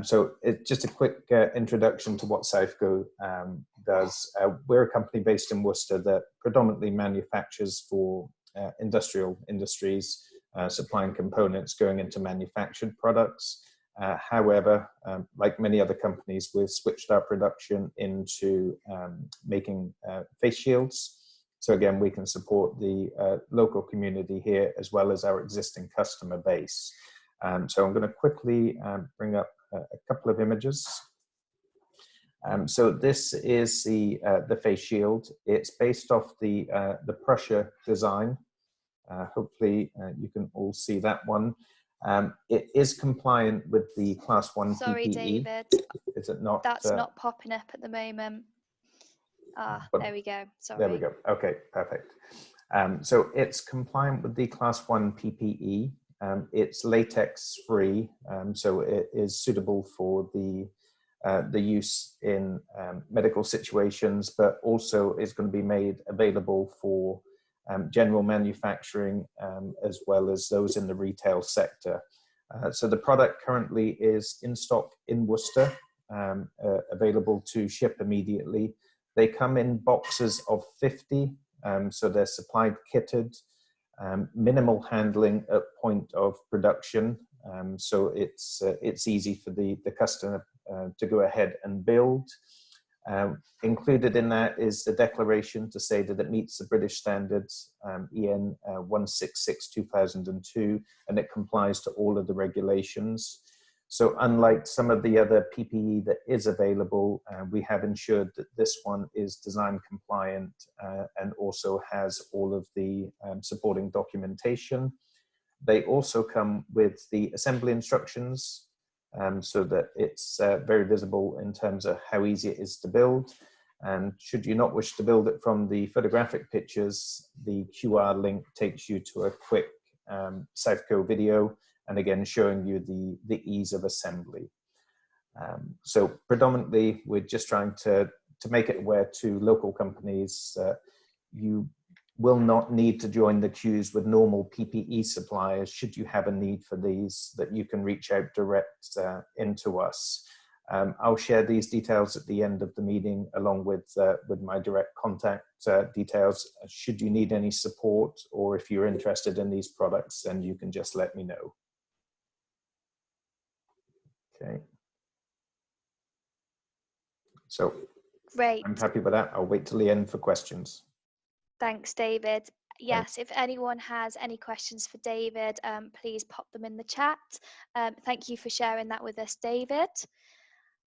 So it's just a quick introduction to what Southco does. We're a company based in Worcester that predominantly manufactures for industrial industries, supplying components going into manufactured products. However, like many other companies, we've switched our production into making face shields. So again, we can support the local community here as well as our existing customer base. So I'm going to quickly bring up a couple of images. So this is the face shield. It's based off the Prussia design. Hopefully you can all see that one. It is compliant with the Class 1 Sorry, PPE. David. Is it not? That's not popping up at the moment. There we go. Sorry. There we go. Okay, perfect. So it's compliant with the Class 1 PPE. It's latex free, so it is suitable for the use in medical situations, but also is going to be made available for general manufacturing as well as those in the retail sector. So the product currently is in stock in Worcester, available to ship immediately. They come in boxes of 50, so they're supplied kitted. Minimal handling at point of production, so it's easy for the customer to go ahead and build. Included in that is the declaration to say that it meets the British standards, EN 166/2002, and it complies to all of the regulations. So unlike some of the other PPE that is available, we have ensured that this one is design compliant and also has all of the supporting documentation. They also come with the assembly instructions so that it's very visible in terms of how easy it is to build. And should you not wish to build it from the photographic pictures, the QR link takes you to a quick Southco video, and again showing you the ease of assembly. So predominantly we're just trying to make it aware to local companies. You will not need to join the queues with normal PPE suppliers should you have a need for these, that you can reach out direct into us. I'll share these details at the end of the meeting along with my direct contact details. Should you need any support or if you're interested in these products, then you can just let me know. Okay. So great. I'm happy with that. I'll wait till the end for questions. Thanks, David. Yes, if anyone has any questions for David, please pop them in the chat. Thank you for sharing that with us, David.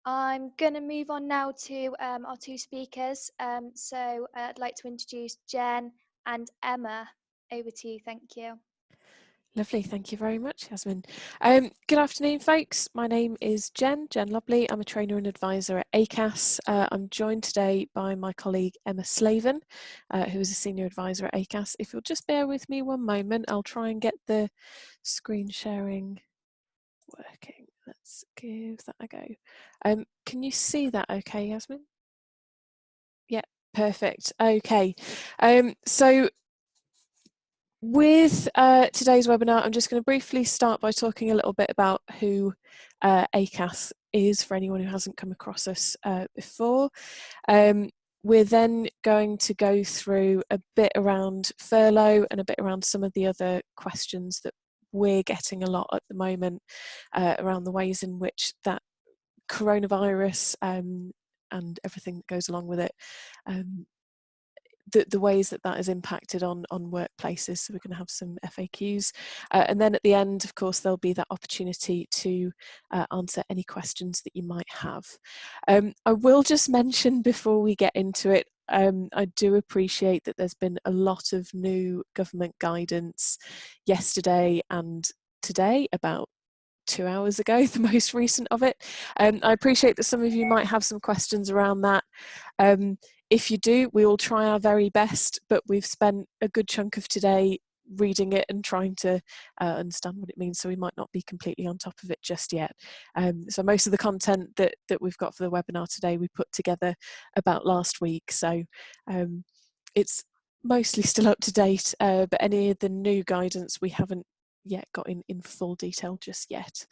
I'm going to move on now to our two speakers. So I'd like to introduce Jen and Emma. Over to you. Thank you. Lovely, thank you very much, Yasmin. Good afternoon, folks. My name is Jen Lovely. I'm a trainer and advisor at Acas. I'm joined today by my colleague Emma Slaven, who is a senior advisor at Acas. If you'll just bear with me one moment, I'll try and get the screen sharing working. Let's give that a go. Can you see that okay, Yasmin? Yeah, perfect. Okay. So with today's webinar, I'm just going to briefly start by talking a little bit about who Acas is for anyone who hasn't come across us before. We're then going to go through a bit around furlough and a bit around some of the other questions that we're getting a lot at the moment around the ways in which that coronavirus and everything that goes along with it, the ways that has impacted on workplaces. So we're going to have some FAQs, and then at the end, of course, there'll be that opportunity to answer any questions that you might have. I will just mention before we get into it, I do appreciate that there's been a lot of new government guidance yesterday and today, about 2 hours ago, the most recent of it. I appreciate that some of you might have some questions around that. If you do, we will try our very best, but we've spent a good chunk of today reading it and trying to understand what it means, so we might not be completely on top of it just yet. So most of the content that we've got for the webinar today we put together about last week, so it's mostly still up to date, but any of the new guidance we haven't got in full detail just yet.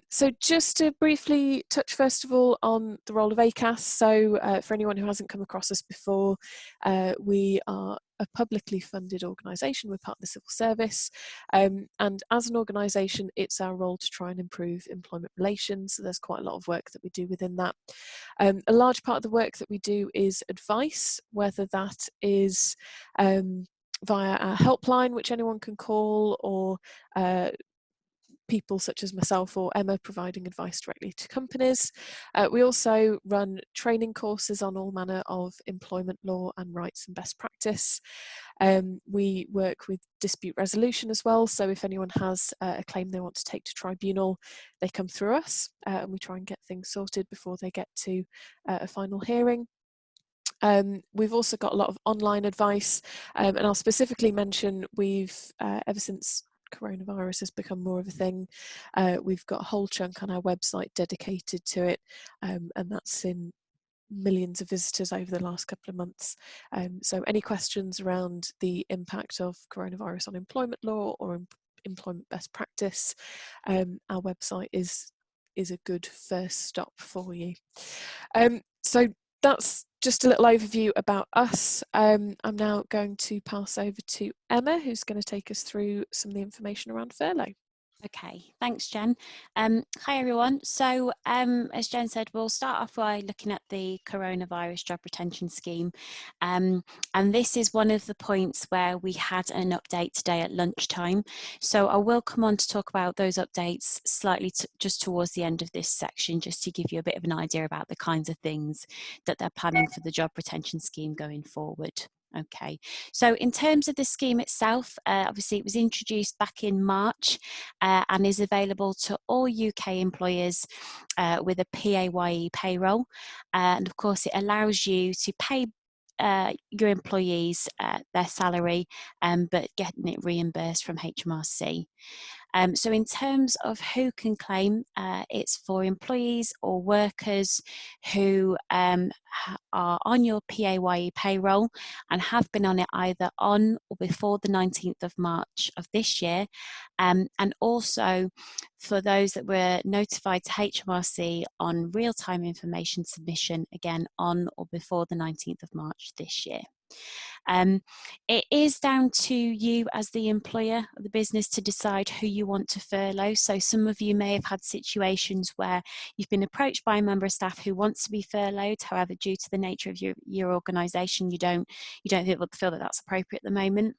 So just to briefly touch first of all on the role of Acas. So for anyone who hasn't come across us before, we are a publicly funded organisation. We're part of the civil service, and as an organisation it's our role to try and improve employment relations. So there's quite a lot of work that we do within that. A large part of the work that we do is advice, whether that is via our helpline, which anyone can call, or people such as myself or Emma providing advice directly to companies. We also run training courses on all manner of employment law and rights and best practice. We work with dispute resolution as well, so if anyone has a claim they want to take to tribunal, they come through us, and we try and get things sorted before they get to a final hearing. We've also got a lot of online advice, and I'll specifically mention we've, ever since coronavirus has become more of a thing, we've got a whole chunk on our website dedicated to it, and that's seen millions of visitors over the last couple of months. So any questions around the impact of coronavirus on employment law or employment best practice, our website is a good first stop for you. So that's just a little overview about us. I'm now going to pass over to Emma, who's going to take us through some of the information around furlough. Okay, thanks Jen. Hi everyone. So as Jen said, we'll start off by looking at the coronavirus job retention scheme, and this is one of the points where we had an update today at lunchtime. So I will come on to talk about those updates slightly just towards the end of this section, just to give you a bit of an idea about the kinds of things that they're planning for the job retention scheme going forward. Okay, so in terms of the scheme itself, obviously it was introduced back in March and is available to all UK employers with a PAYE payroll, and of course it allows you to pay your employees their salary, but getting it reimbursed from HMRC. So in terms of who can claim, it's for employees or workers who are on your PAYE payroll and have been on it either on or before the 19th of March of this year, and also for those that were notified to HMRC on real-time information submission, again on or before the 19th of March this year. It is down to you as the employer or the business to decide who you want to furlough. So some of you may have had situations where you've been approached by a member of staff who wants to be furloughed. However, due to the nature of your organisation, you don't feel that that's appropriate at the moment.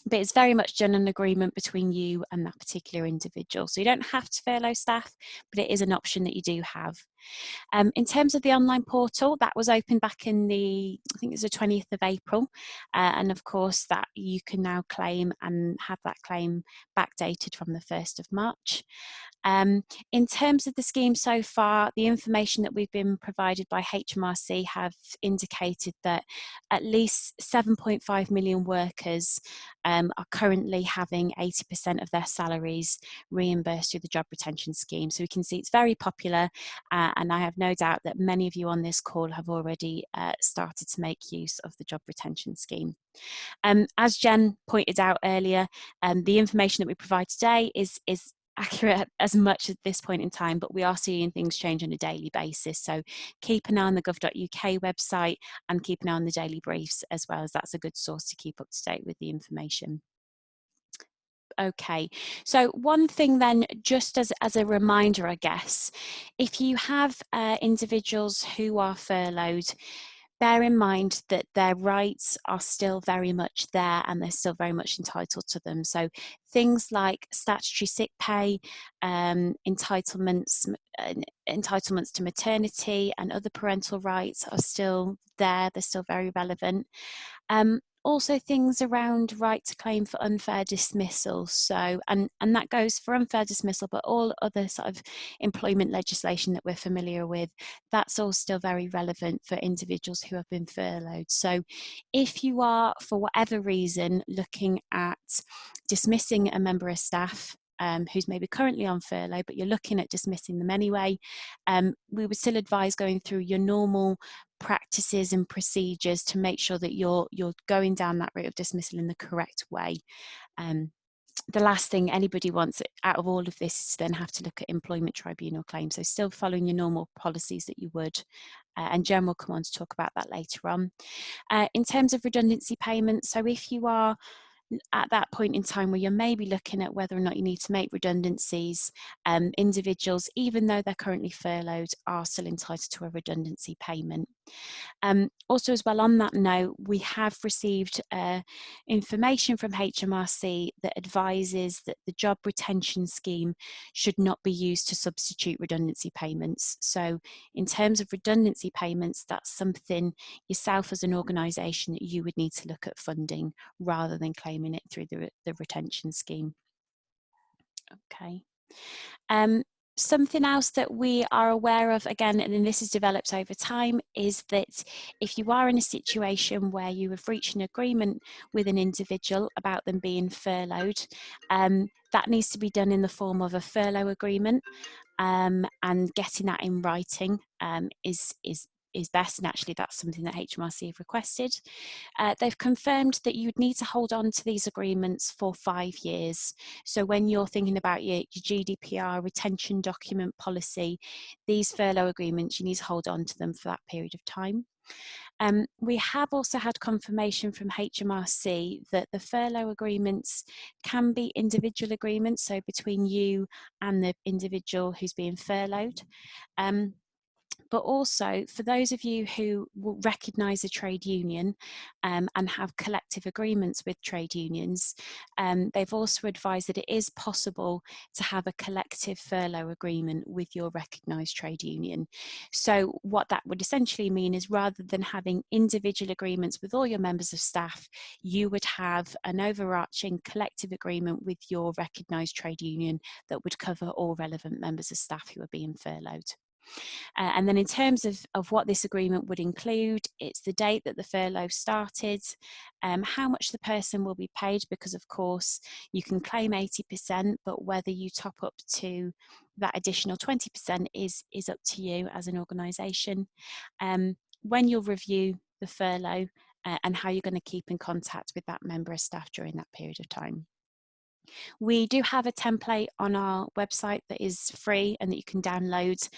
But it's very much done an agreement between you and that particular individual. So you don't have to furlough staff, but it is an option that you do have. In terms of the online portal, that was opened back in I think it's the 20th of April. And of course that you can now claim and have that claim backdated from the 1st of March. In terms of the scheme so far, the information that we've been provided by HMRC have indicated that at least 7.5 million workers are currently having 80% of their salaries reimbursed through the job retention scheme. So we can see it's very popular, and I have no doubt that many of you on this call have already started to make use of the job retention scheme. As Jen pointed out earlier, the information that we provide today is accurate as much at this point in time, but we are seeing things change on a daily basis. So keep an eye on the gov.uk website and keep an eye on the daily briefs as well, as that's a good source to keep up to date with the information. Okay, so one thing then, just as a reminder, I guess, if you have individuals who are furloughed, bear in mind that their rights are still very much there and they're still very much entitled to them. So things like statutory sick pay, entitlements to maternity and other parental rights are still there, they're still very relevant. Also things around right to claim for unfair dismissal. So, and that goes for unfair dismissal, but all other sort of employment legislation that we're familiar with, that's all still very relevant for individuals who have been furloughed. So if you are, for whatever reason, looking at dismissing a member of staff who's maybe currently on furlough, but you're looking at dismissing them anyway, we would still advise going through your normal practices and procedures to make sure that you're going down that route of dismissal in the correct way. the last thing anybody wants out of all of this is to then have to look at employment tribunal claims. So still following your normal policies that you would, and Jen will come on to talk about that later on. In terms of redundancy payments, so if you are at that point in time where you're maybe looking at whether or not you need to make redundancies, individuals, even though they're currently furloughed, are still entitled to a redundancy payment. Also as well, on that note, we have received information from HMRC that advises that the job retention scheme should not be used to substitute redundancy payments. So in terms of redundancy payments, that's something yourself as an organisation that you would need to look at funding rather than claiming it through the retention scheme. Okay. Something else that we are aware of, again, and this has developed over time, is that if you are in a situation where you have reached an agreement with an individual about them being furloughed, that needs to be done in the form of a furlough agreement, and getting that in writing is best, and actually that's something that HMRC have requested. They've confirmed that you would need to hold on to these agreements for 5 years. So when you're thinking about your GDPR retention document policy, these furlough agreements, you need to hold on to them for that period of time. We have also had confirmation from HMRC that the furlough agreements can be individual agreements, so between you and the individual who's being furloughed. But also for those of you who will recognise a trade union and have collective agreements with trade unions, they've also advised that it is possible to have a collective furlough agreement with your recognised trade union. So what that would essentially mean is, rather than having individual agreements with all your members of staff, you would have an overarching collective agreement with your recognised trade union that would cover all relevant members of staff who are being furloughed. And then in terms of what this agreement would include, it's the date that the furlough started, how much the person will be paid, because of course you can claim 80%, but whether you top up to that additional 20% is up to you as an organisation. When you'll review the furlough, and how you're going to keep in contact with that member of staff during that period of time. We do have a template on our website that is free and that you can download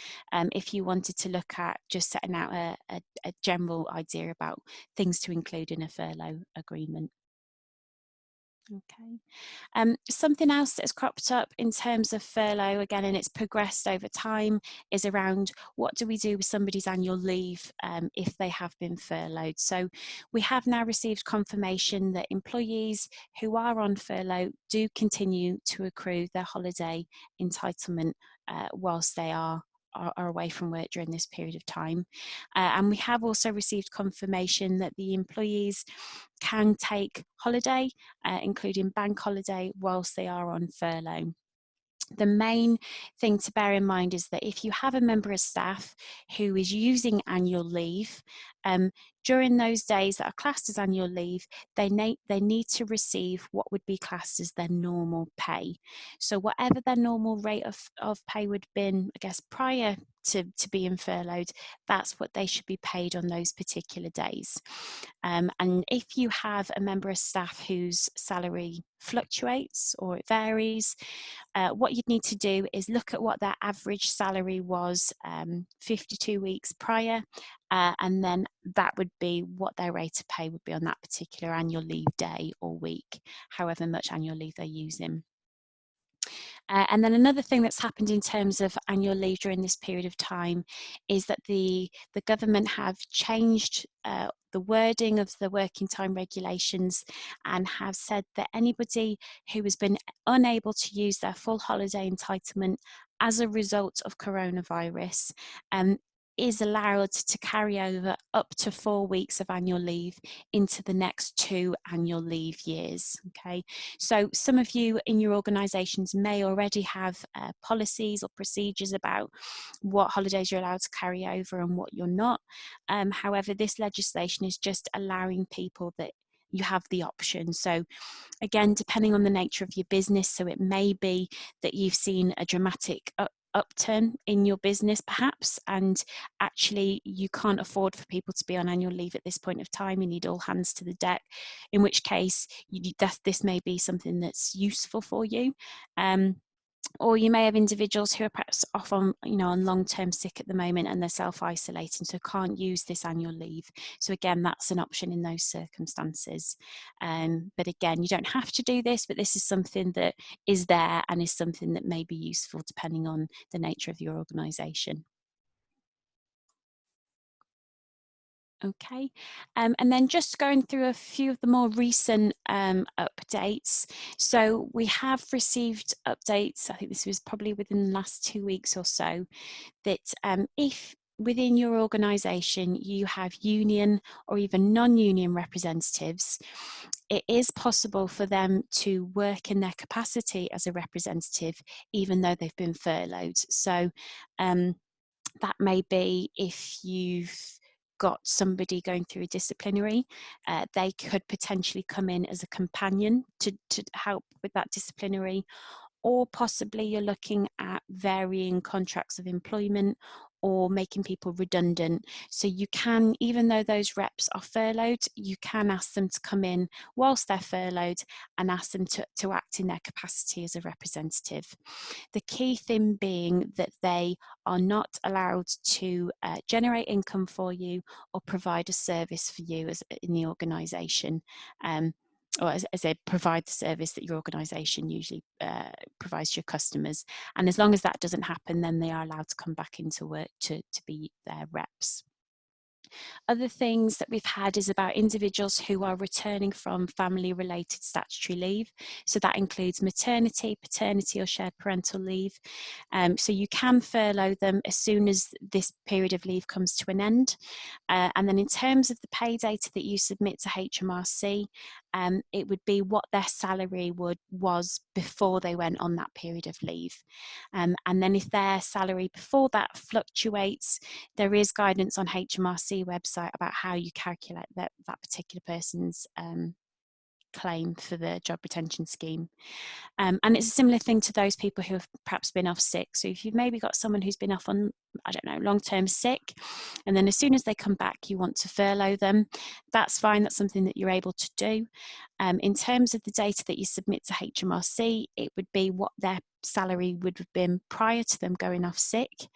if you wanted to look at just setting out a general idea about things to include in a furlough agreement. Okay. Something else that's cropped up in terms of furlough, again, and it's progressed over time, is around what do we do with somebody's annual leave if they have been furloughed. So we have now received confirmation that employees who are on furlough do continue to accrue their holiday entitlement whilst they are away from work during this period of time. And we have also received confirmation that the employees can take holiday, including bank holiday, whilst they are on furlough. The main thing to bear in mind is that if you have a member of staff who is using annual leave, during those days that are classed as annual leave, they need to receive what would be classed as their normal pay. So whatever their normal rate of pay would have been, I guess, prior to being furloughed, that's what they should be paid on those particular days. And if you have a member of staff whose salary fluctuates or it varies, what you'd need to do is look at what their average salary was 52 weeks prior, and then that would be what their rate of pay would be on that particular annual leave day or week, however much annual leave they're using. And then another thing that's happened in terms of annual leave during this period of time is that the government have changed the wording of the working time regulations and have said that anybody who has been unable to use their full holiday entitlement as a result of coronavirus is allowed to carry over up to 4 weeks of annual leave into the next 2 annual leave years. Okay, so some of you in your organisations may already have policies or procedures about what holidays you're allowed to carry over and what you're not. However, this legislation is just allowing people that you have the option. So again, depending on the nature of your business, so it may be that you've seen a dramatic upturn in your business perhaps, and actually you can't afford for people to be on annual leave at this point of time, you need all hands to the deck, in which case this may be something that's useful for you. Or you may have individuals who are perhaps off on, on long-term sick at the moment, and they're self-isolating, so can't use this annual leave. So again, that's an option in those circumstances. But again, you don't have to do this, but this is something that is there and is something that may be useful depending on the nature of your organisation. Okay, and then just going through a few of the more recent updates. So we have received updates, I think this was probably within the last 2 weeks or so, that if within your organisation you have union or even non-union representatives, it is possible for them to work in their capacity as a representative even though they've been furloughed. So that may be if you've got somebody going through a disciplinary, they could potentially come in as a companion to help with that disciplinary, or possibly you're looking at varying contracts of employment or making people redundant. So you can, even though those reps are furloughed, you can ask them to come in whilst they're furloughed and ask them to act in their capacity as a representative. The key thing being that they are not allowed to generate income for you or provide a service for you as in the organisation. Or as they provide the service that your organisation usually provides to your customers. And as long as that doesn't happen, then they are allowed to come back into work to be their reps. Other things that we've had is about individuals who are returning from family-related statutory leave. So that includes maternity, paternity or shared parental leave. So you can furlough them as soon as this period of leave comes to an end. And then in terms of the pay data that you submit to HMRC, it would be what their salary was before they went on that period of leave. And then if their salary before that fluctuates, there is guidance on HMRC website about how you calculate that particular person's claim for the job retention scheme. And it's a similar thing to those people who have perhaps been off sick. So if you've maybe got someone who's been off on, I don't know, long-term sick, and then as soon as they come back, you want to furlough them, that's fine. That's something that you're able to do. In terms of the data that you submit to HMRC, it would be what their salary would have been prior to them going off sick.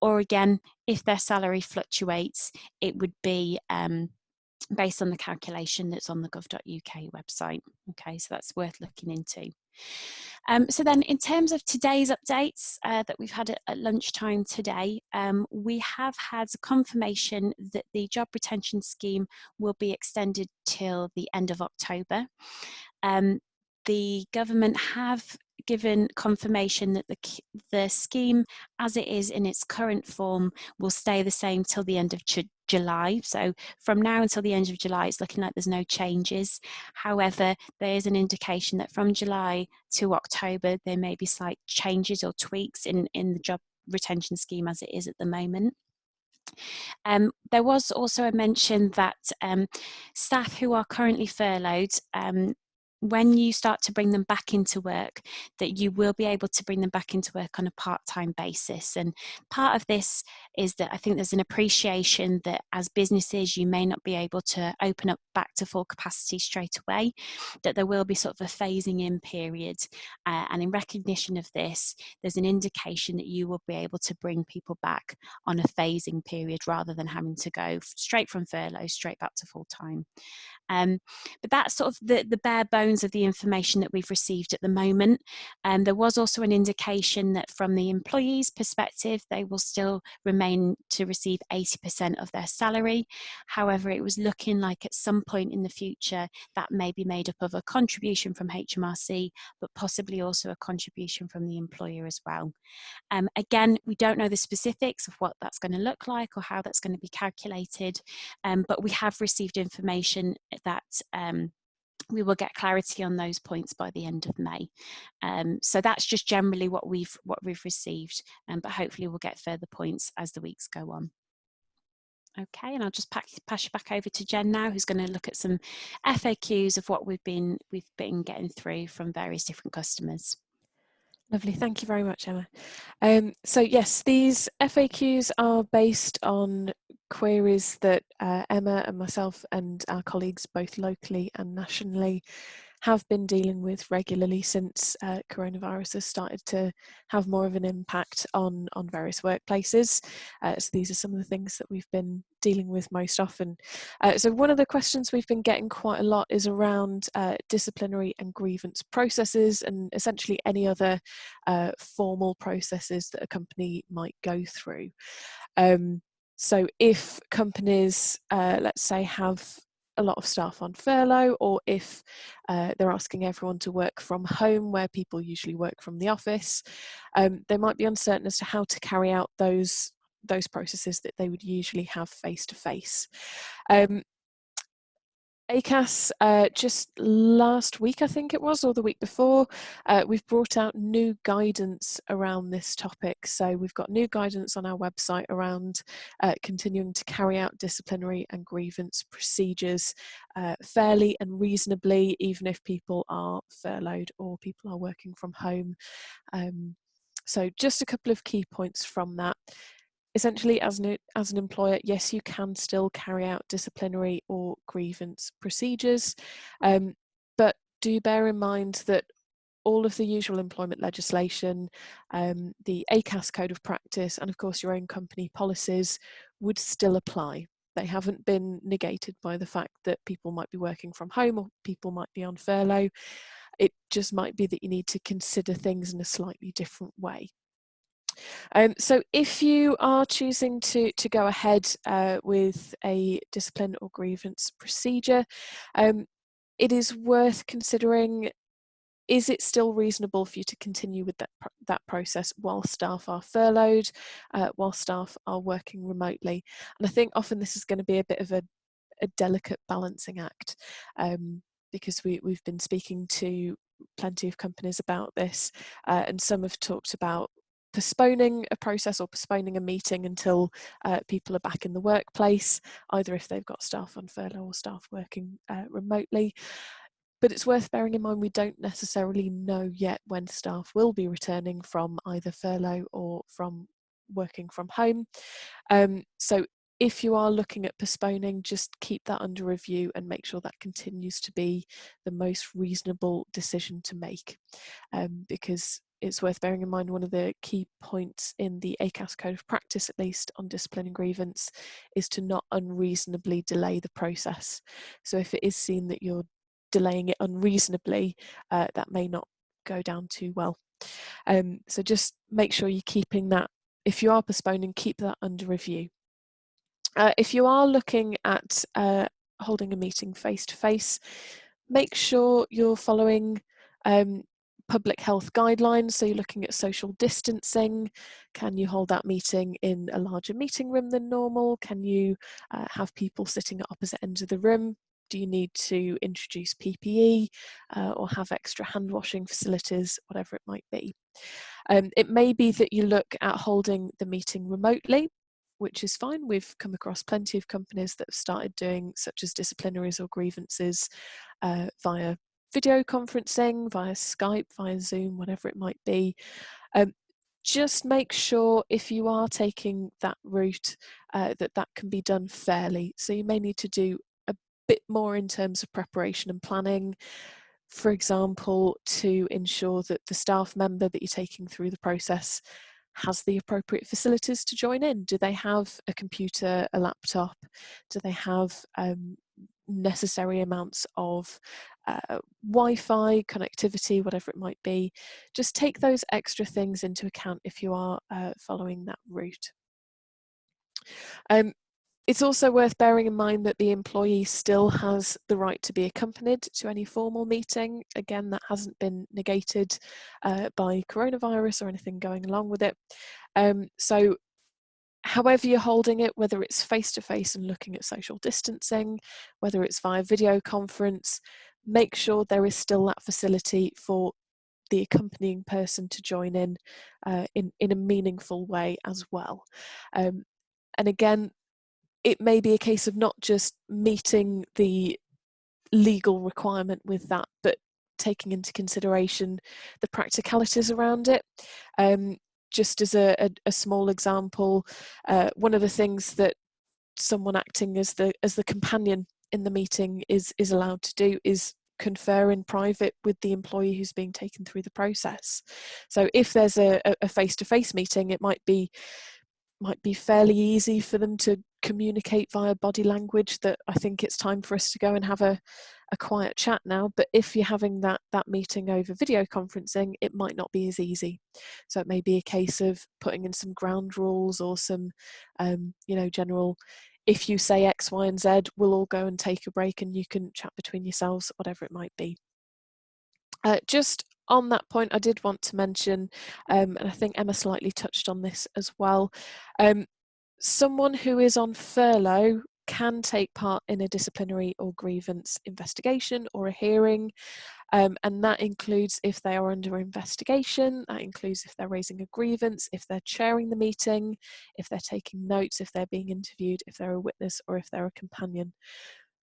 Or again, if their salary fluctuates, it would be based on the calculation that's on the gov.uk website. Okay, so that's worth looking into. So then in terms of today's updates that we've had at lunchtime today, we have had confirmation that the job retention scheme will be extended till the end of October. The government have given confirmation that the scheme as it is in its current form will stay the same till the end of July. So from now until the end of July, it's looking like there's no changes. However, there is an indication that from July to October, there may be slight changes or tweaks in the job retention scheme as it is at the moment. There was also a mention that staff who are currently furloughed, when you start to bring them back into work, that you will be able to bring them back into work on a part-time basis. And part of this is that I think there's an appreciation that as businesses, you may not be able to open up back to full capacity straight away, that there will be sort of a phasing in period. And in recognition of this, there's an indication that you will be able to bring people back on a phasing period rather than having to go straight from furlough straight back to full-time. But that's sort of the bare bones of the information that we've received at the moment. There was also an indication that from the employees' perspective, they will still remain to receive 80% of their salary. However, it was looking like at some point in the future that may be made up of a contribution from HMRC, but possibly also a contribution from the employer as well. Again, we don't know the specifics of what that's going to look like or how that's going to be calculated, but we have received information that we will get clarity on those points by the end of May. So that's just generally what we've received, but hopefully we'll get further points as the weeks go on. Okay, and I'll just pass you back over to Jen now, who's going to look at some FAQs of what we've been getting through from various different customers. Lovely, thank you very much, Emma. So yes, these FAQs are based on queries that Emma and myself and our colleagues both locally and nationally have been dealing with regularly since coronavirus has started to have more of an impact on various workplaces. So these are some of the things that we've been dealing with most often. So one of the questions we've been getting quite a lot is around disciplinary and grievance processes, and essentially any other formal processes that a company might go through. So if companies, let's say, have a lot of staff on furlough, or if they're asking everyone to work from home where people usually work from the office, they might be uncertain as to how to carry out those processes that they would usually have face to face. Acas, just last week, I think it was, or the week before, we've brought out new guidance around this topic. So we've got new guidance on our website around continuing to carry out disciplinary and grievance procedures fairly and reasonably, even if people are furloughed or people are working from home. So just a couple of key points from that. Essentially, as an employer, yes, you can still carry out disciplinary or grievance procedures, but do bear in mind that all of the usual employment legislation, the Acas Code of Practice, and of course your own company policies would still apply. They haven't been negated by the fact that people might be working from home or people might be on furlough. It just might be that you need to consider things in a slightly different way. So if you are choosing to go ahead with a discipline or grievance procedure, it is worth considering, is it still reasonable for you to continue with that process while staff are furloughed, while staff are working remotely? And I think often this is going to be a bit of a delicate balancing act, because we've been speaking to plenty of companies about this, and some have talked about postponing a process or postponing a meeting until people are back in the workplace, either if they've got staff on furlough or staff working remotely. But it's worth bearing in mind we don't necessarily know yet when staff will be returning from either furlough or from working from home. So if you are looking at postponing, just keep that under review and make sure that continues to be the most reasonable decision to make, because it's worth bearing in mind one of the key points in the Acas Code of Practice, at least on discipline and grievance, is to not unreasonably delay the process. So if it is seen that you're delaying it unreasonably, that may not go down too well. So just make sure you're keeping that, if you are postponing, keep that under review. If you are looking at holding a meeting face to face, make sure you're following public health guidelines. So you're looking at social distancing. Can you hold that meeting in a larger meeting room than normal? Can you have people sitting at opposite ends of the room? Do you need to introduce PPE or have extra hand washing facilities, whatever it might be? It may be that you look at holding the meeting remotely, which is fine. We've come across plenty of companies that have started doing such as disciplinaries or grievances via video conferencing, via Skype, via Zoom, whatever it might be. Just make sure if you are taking that route that can be done fairly. So you may need to do a bit more in terms of preparation and planning. For example, to ensure that the staff member that you're taking through the process has the appropriate facilities to join in. Do they have a computer, a laptop? Do they have necessary amounts of Wi-Fi, connectivity, whatever it might be? Just take those extra things into account if you are following that route. It's also worth bearing in mind that the employee still has the right to be accompanied to any formal meeting. Again, that hasn't been negated by coronavirus or anything going along with it. So however you're holding it, whether it's face-to-face and looking at social distancing, whether it's via video conference, make sure there is still that facility for the accompanying person to join in a meaningful way as well. And again, it may be a case of not just meeting the legal requirement with that, but taking into consideration the practicalities around it. Just as a small example, one of the things that someone acting as the companion in the meeting is allowed to do is confer in private with the employee who's being taken through the process. So if there's a face-to-face meeting, it might be fairly easy for them to communicate via body language that I think it's time for us to go and have a quiet chat now. But if you're having that meeting over video conferencing, it might not be as easy. So it may be a case of putting in some ground rules or some general, if you say X, Y, and Z, we'll all go and take a break and you can chat between yourselves, whatever it might be. Just on that point, I did want to mention, and I think Emma slightly touched on this as well, someone who is on furlough can take part in a disciplinary or grievance investigation or a hearing, and that includes if they are under investigation, that includes if they're raising a grievance, if they're chairing the meeting, if they're taking notes, if they're being interviewed, if they're a witness, or if they're a companion.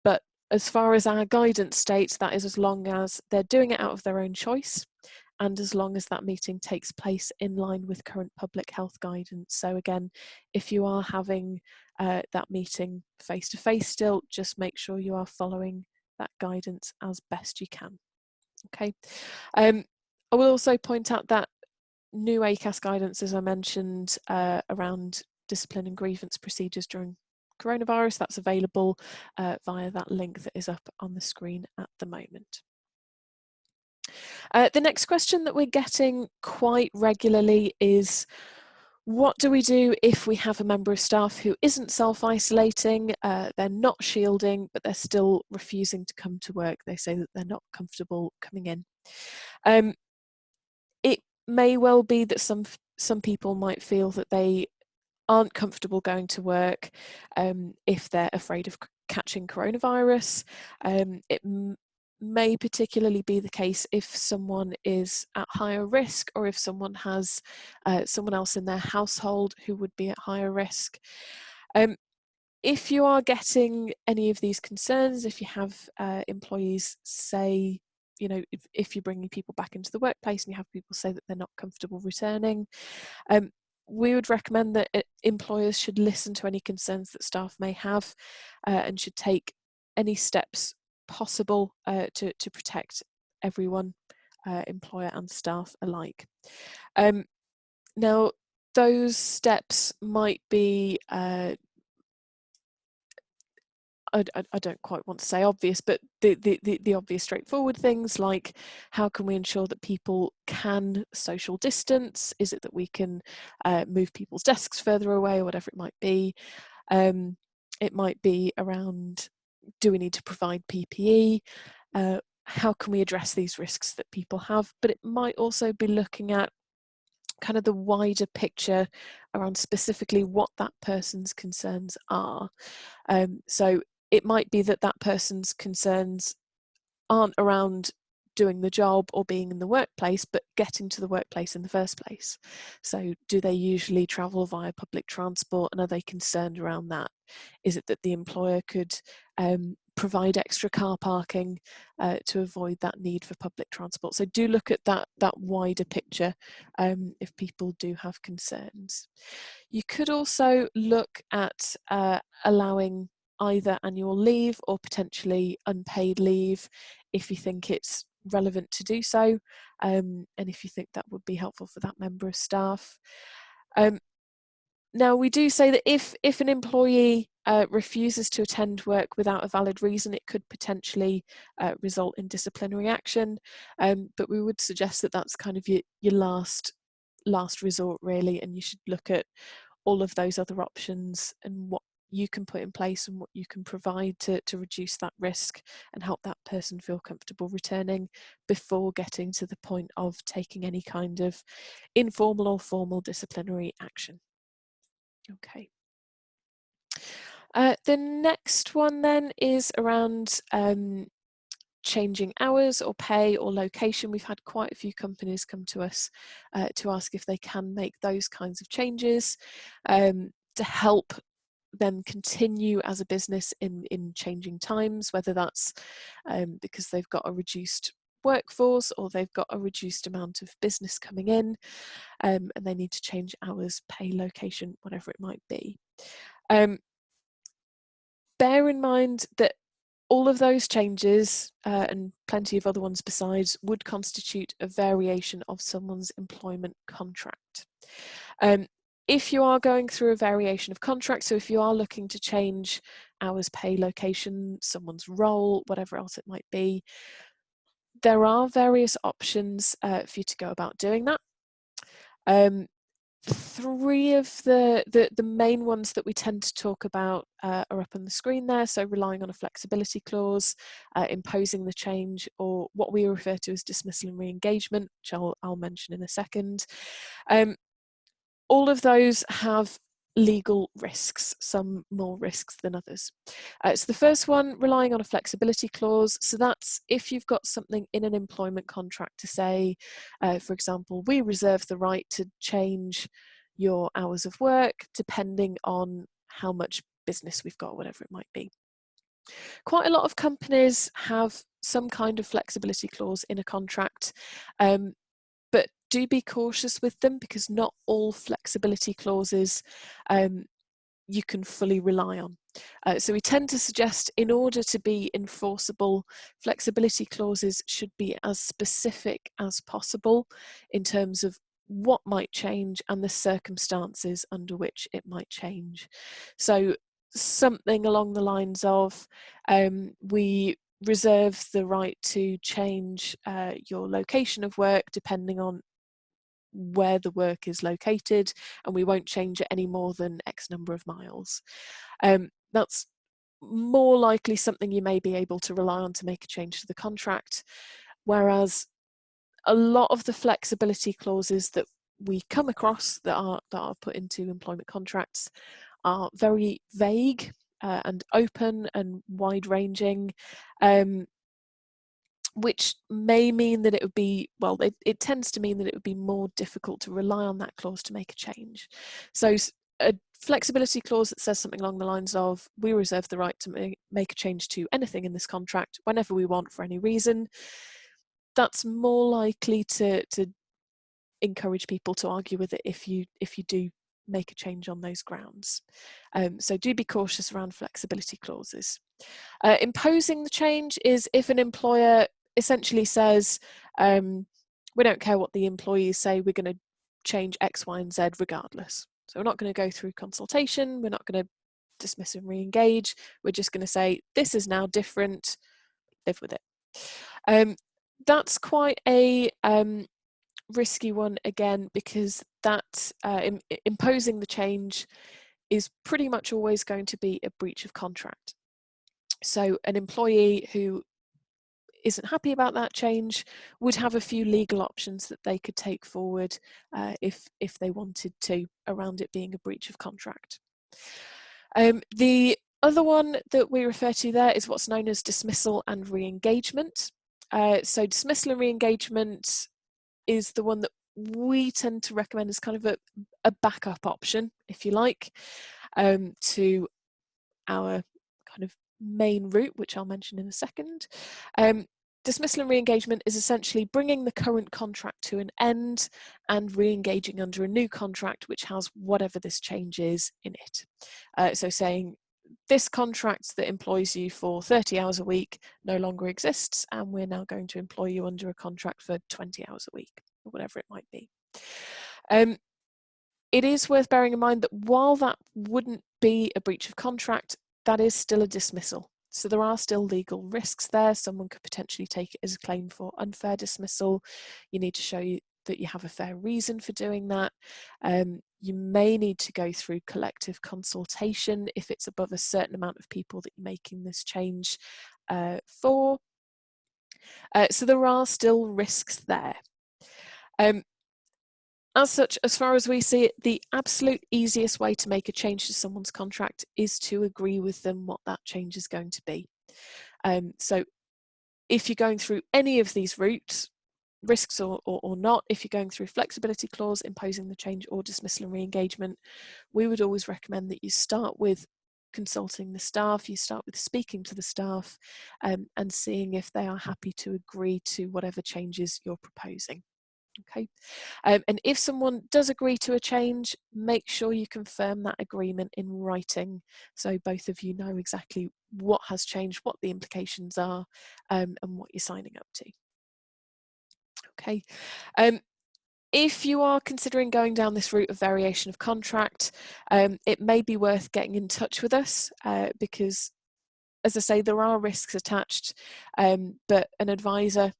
But as far as our guidance states, that is as long as they're doing it out of their own choice and as long as that meeting takes place in line with current public health guidance. So again, if you are having that meeting face-to-face still, just make sure you are following that guidance as best you can. Okay. I will also point out that new Acas guidance, as I mentioned, around discipline and grievance procedures during coronavirus, that's available via that link that is up on the screen at the moment. The next question that we're getting quite regularly is, what do we do if we have a member of staff who isn't self-isolating, they're not shielding, but they're still refusing to come to work? They say that they're not comfortable coming in. It may well be that some people might feel that they aren't comfortable going to work if they're afraid of catching coronavirus. It may particularly be the case if someone is at higher risk or if someone has someone else in their household who would be at higher risk. If you are getting any of these concerns, if you have employees say, if you're bringing people back into the workplace and you have people say that they're not comfortable returning, we would recommend that employers should listen to any concerns that staff may have and should take any steps possible to protect everyone, employer and staff alike. Now, those steps might be I don't quite want to say obvious, but the obvious straightforward things like, how can we ensure that people can social distance? Is it that we can move people's desks further away, or whatever it might be? It might be around, do we need to provide PPE? How can we address these risks that people have? But it might also be looking at kind of the wider picture around specifically what that person's concerns are. So it might be that that person's concerns aren't around doing the job or being in the workplace, but getting to the workplace in the first place. So do they usually travel via public transport, and are they concerned around that? Is it that the employer could provide extra car parking to avoid that need for public transport? So do look at that wider picture if people do have concerns. You could also look at allowing either annual leave or potentially unpaid leave if you think it's relevant to do so, and if you think that would be helpful for that member of staff. Now, we do say that if an employee refuses to attend work without a valid reason, it could potentially result in disciplinary action, but we would suggest that that's kind of your last resort, really, and you should look at all of those other options and what you can put in place and what you can provide to reduce that risk and help that person feel comfortable returning before getting to the point of taking any kind of informal or formal disciplinary action. Okay. The next one then is around changing hours or pay or location. We've had quite a few companies come to us to ask if they can make those kinds of changes to help them continue as a business in changing times, whether that's because they've got a reduced workforce, or they've got a reduced amount of business coming in, and they need to change hours, pay, location, whatever it might be. Bear in mind that all of those changes, and plenty of other ones besides, would constitute a variation of someone's employment contract. If you are going through a variation of contract, so if you are looking to change hours, pay, location, someone's role, whatever else it might be, there are various options for you to go about doing that. Three of the main ones that we tend to talk about are up on the screen there. So relying on a flexibility clause, imposing the change, or what we refer to as dismissal and re-engagement, which I'll mention in a second. All of those have legal risks, some more risks than others. So the first one, relying on a flexibility clause. So that's if you've got something in an employment contract to say, for example, we reserve the right to change your hours of work depending on how much business we've got, whatever it might be. Quite a lot of companies have some kind of flexibility clause in a contract, but do be cautious with them, because not all flexibility clauses you can fully rely on. So we tend to suggest, in order to be enforceable, flexibility clauses should be as specific as possible in terms of what might change and the circumstances under which it might change. So something along the lines of, we reserve the right to change your location of work depending on where the work is located, and we won't change it any more than X number of miles. That's more likely something you may be able to rely on to make a change to the contract, whereas a lot of the flexibility clauses that we come across that are put into employment contracts are very vague and open and wide-ranging, which may mean that it would be, well, it tends to mean that it would be more difficult to rely on that clause to make a change. So a flexibility clause that says something along the lines of, we reserve the right to make a change to anything in this contract whenever we want for any reason, that's more likely to encourage people to argue with it if you do make a change on those grounds. So do be cautious around flexibility clauses. Imposing the change is if an employer essentially says, we don't care what the employees say, we're going to change X, Y, and Z regardless. So we're not going to go through consultation, we're not going to dismiss and re-engage, we're just going to say, this is now different, live with it. That's quite a risky one again, because that imposing the change is pretty much always going to be a breach of contract. So an employee who isn't happy about that change would have a few legal options that they could take forward if they wanted to, around it being a breach of contract. The other one that we refer to there is what's known as dismissal and re-engagement. So dismissal and re-engagement is the one that we tend to recommend as kind of a backup option, if you like, to our kind of main route, which I'll mention in a second. Dismissal and re-engagement is essentially bringing the current contract to an end and re-engaging under a new contract which has whatever this change is in it. So saying, this contract that employs you for 30 hours a week no longer exists, and we're now going to employ you under a contract for 20 hours a week, or whatever it might be. It is worth bearing in mind that while that wouldn't be a breach of contract, that is still a dismissal. So there are still legal risks there. Someone could potentially take it as a claim for unfair dismissal. You need to show that you have a fair reason for doing that. You may need to go through collective consultation if it's above a certain amount of people that you're making this change for. So there are still risks there. As such, as far as we see it, the absolute easiest way to make a change to someone's contract is to agree with them what that change is going to be. So if you're going through any of these routes, risks or not, if you're going through flexibility clause, imposing the change, or dismissal and re-engagement, we would always recommend that you start with consulting the staff. You start with speaking to the staff and seeing if they are happy to agree to whatever changes you're proposing. Okay, and if someone does agree to a change, make sure you confirm that agreement in writing, so both of you know exactly what has changed, what the implications are, and what you're signing up to. Okay, if you are considering going down this route of variation of contract, it may be worth getting in touch with us because, as I say, there are risks attached, but an advisor,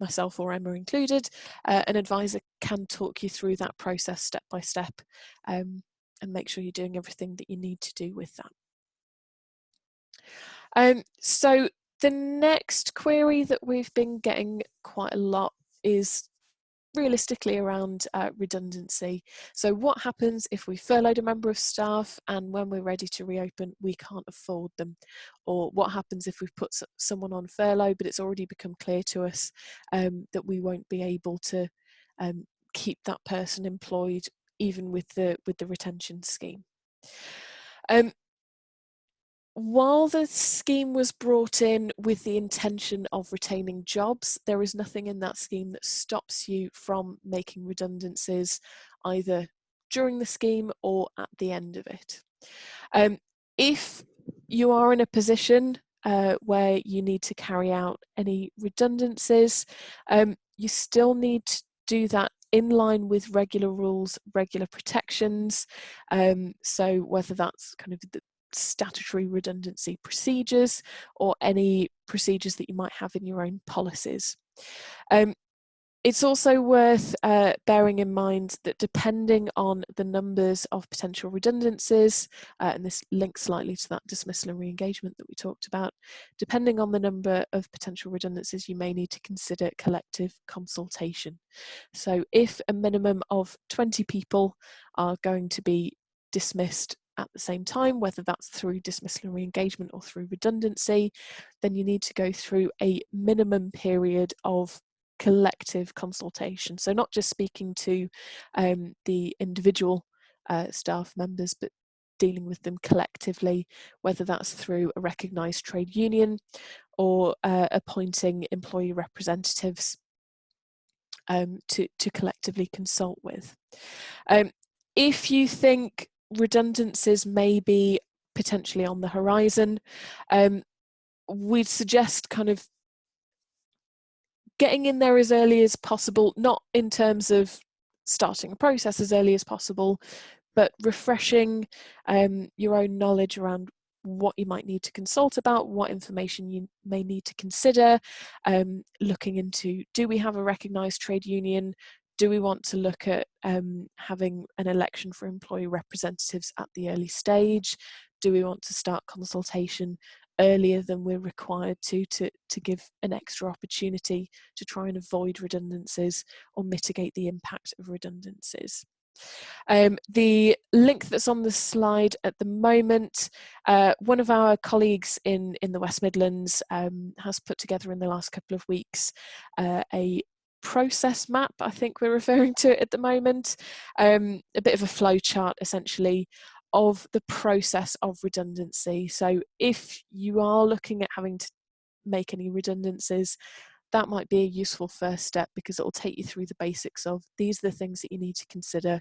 myself or Emma included, an advisor can talk you through that process step by step and make sure you're doing everything that you need to do with that. So the next query that we've been getting quite a lot is realistically around redundancy. So what happens if we furloughed a member of staff and when we're ready to reopen we can't afford them? Or what happens if we've put someone on furlough but it's already become clear to us that we won't be able to keep that person employed even with the retention scheme? While the scheme was brought in with the intention of retaining jobs, there is nothing in that scheme that stops you from making redundancies either during the scheme or at the end of it. If you are in a position where you need to carry out any redundancies, you still need to do that in line with regular rules, regular protections. So whether that's kind of the statutory redundancy procedures or any procedures that you might have in your own policies. It's also worth bearing in mind that depending on the numbers of potential redundancies, and this links slightly to that dismissal and re-engagement that we talked about, depending on the number of potential redundancies, you may need to consider collective consultation. So if a minimum of 20 people are going to be dismissed at the same time, whether that's through dismissal and re-engagement or through redundancy, then you need to go through a minimum period of collective consultation. So not just speaking to the individual staff members, but dealing with them collectively, whether that's through a recognised trade union or appointing employee representatives to collectively consult with. If you think redundancies may be potentially on the horizon, we'd suggest kind of getting in there as early as possible, not in terms of starting a process as early as possible, but refreshing your own knowledge around what you might need to consult about, what information you may need to consider, looking into, do we have a recognised trade union? Do we want to look at having an election for employee representatives at the early stage? Do we want to start consultation earlier than we're required to give an extra opportunity to try and avoid redundancies or mitigate the impact of redundancies? The link that's on the slide at the moment, one of our colleagues in the West Midlands has put together in the last couple of weeks a process map, I think we're referring to it at the moment, a bit of a flow chart essentially of the process of redundancy. So if you are looking at having to make any redundancies, that might be a useful first step because it will take you through the basics of these are the things that you need to consider,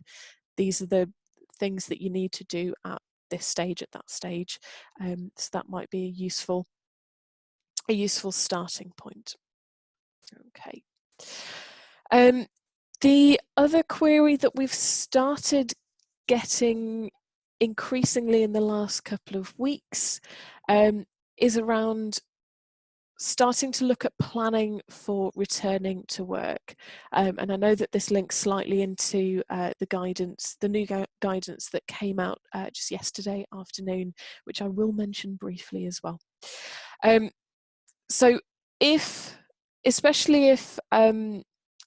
these are the things that you need to do at this stage, at that stage. So that might be a useful starting point. Okay. The other query that we've started getting increasingly in the last couple of weeks is around starting to look at planning for returning to work. And I know that this links slightly into the guidance, the new guidance that came out just yesterday afternoon, which I will mention briefly as well. So especially if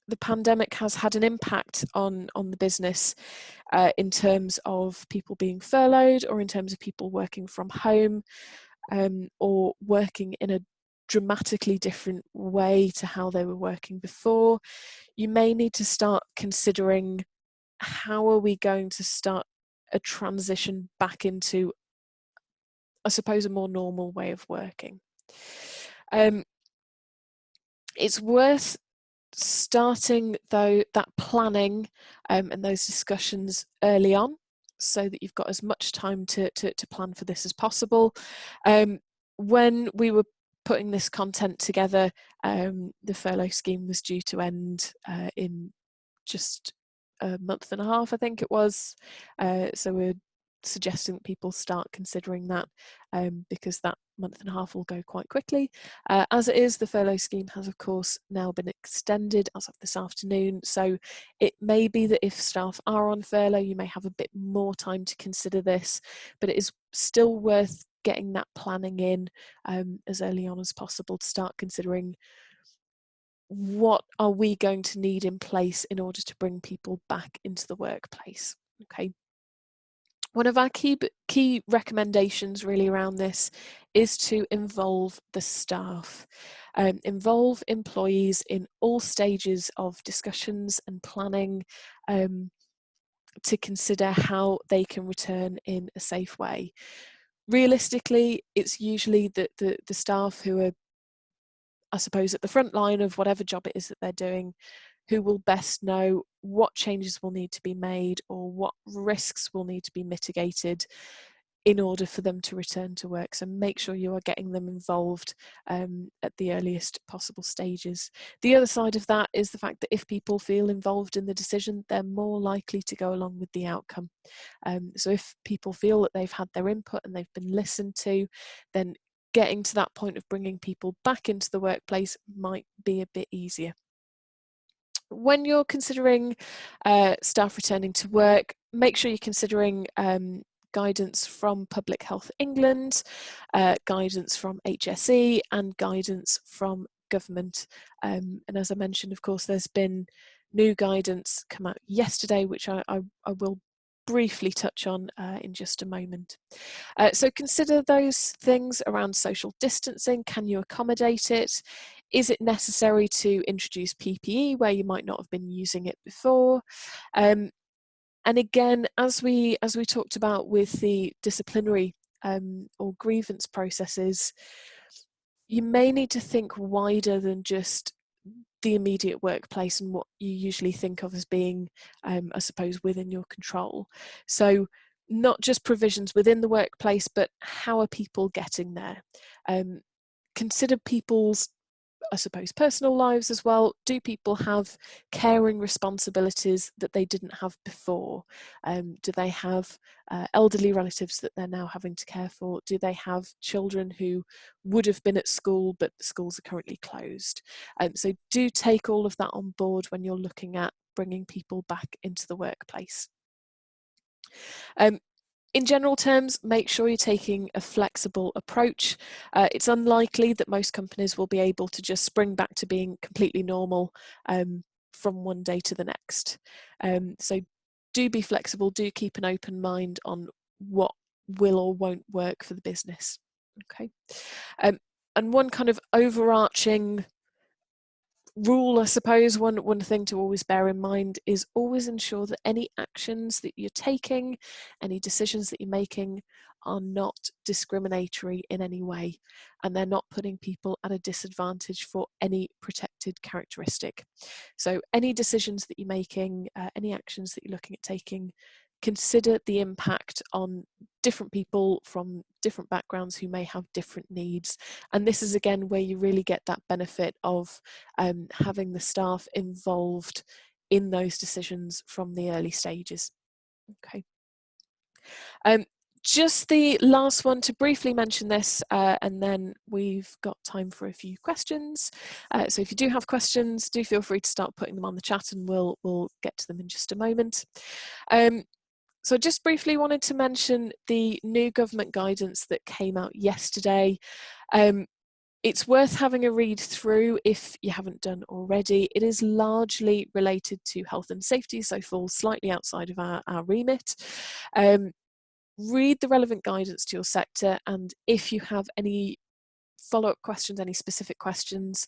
the pandemic has had an impact on the business in terms of people being furloughed or in terms of people working from home or working in a dramatically different way to how they were working before, you may need to start considering how are we going to start a transition back into I suppose, a more normal way of working. It's worth starting though that planning and those discussions early on, so that you've got as much time to plan for this as possible. When we were putting this content together, the furlough scheme was due to end in just a month and a half, I think it was. So we're suggesting that people start considering that, because that month and a half will go quite quickly. As it is, the furlough scheme has of course now been extended as of this afternoon, so it may be that if staff are on furlough, you may have a bit more time to consider this, but it is still worth getting that planning in as early on as possible to start considering what are we going to need in place in order to bring people back into the workplace. Okay. One of our key recommendations really around this is to involve the staff. Involve employees in all stages of discussions and planning to consider how they can return in a safe way. Realistically, it's usually the staff who are, I suppose, at the front line of whatever job it is that they're doing, who will best know what changes will need to be made or what risks will need to be mitigated in order for them to return to work. So make sure you are getting them involved at the earliest possible stages. The other side of that is the fact that if people feel involved in the decision, they're more likely to go along with the outcome. So if people feel that they've had their input and they've been listened to, then getting to that point of bringing people back into the workplace might be a bit easier. When you're considering staff returning to work, make sure you're considering guidance from Public Health England, guidance from HSE, and guidance from government. And as I mentioned, of course, there's been new guidance come out yesterday, which I will briefly touch on in just a moment. So consider those things around social distancing. Can you accommodate it? Is it necessary to introduce PPE where you might not have been using it before? And again, as we talked about with the disciplinary or grievance processes, you may need to think wider than just the immediate workplace and what you usually think of as being, I suppose, within your control. So not just provisions within the workplace, but how are people getting there? Consider people's, I suppose, personal lives as well. Do people have caring responsibilities that they didn't have before? Do they have elderly relatives that they're now having to care for? Do they have children who would have been at school but the schools are currently closed? So do take all of that on board when you're looking at bringing people back into the workplace. In general terms, make sure you're taking a flexible approach. It's unlikely that most companies will be able to just spring back to being completely normal from one day to the next. So do be flexible, do keep an open mind on what will or won't work for the business. Okay. And one kind of overarching rule, I suppose, one thing to always bear in mind is always ensure that any actions that you're taking, any decisions that you're making, are not discriminatory in any way, and they're not putting people at a disadvantage for any protected characteristic. So any decisions that you're making, any actions that you're looking at taking, consider the impact on different people from different backgrounds who may have different needs. And this is again where you really get that benefit of having the staff involved in those decisions from the early stages. Okay. Just the last one to briefly mention this, and then we've got time for a few questions. So if you do have questions, do feel free to start putting them on the chat and we'll get to them in just a moment. So I just briefly wanted to mention the new government guidance that came out yesterday. It's worth having a read through if you haven't done already. It is largely related to health and safety, so falls slightly outside of our remit. Read the relevant guidance to your sector, and if you have any follow-up questions, any specific questions,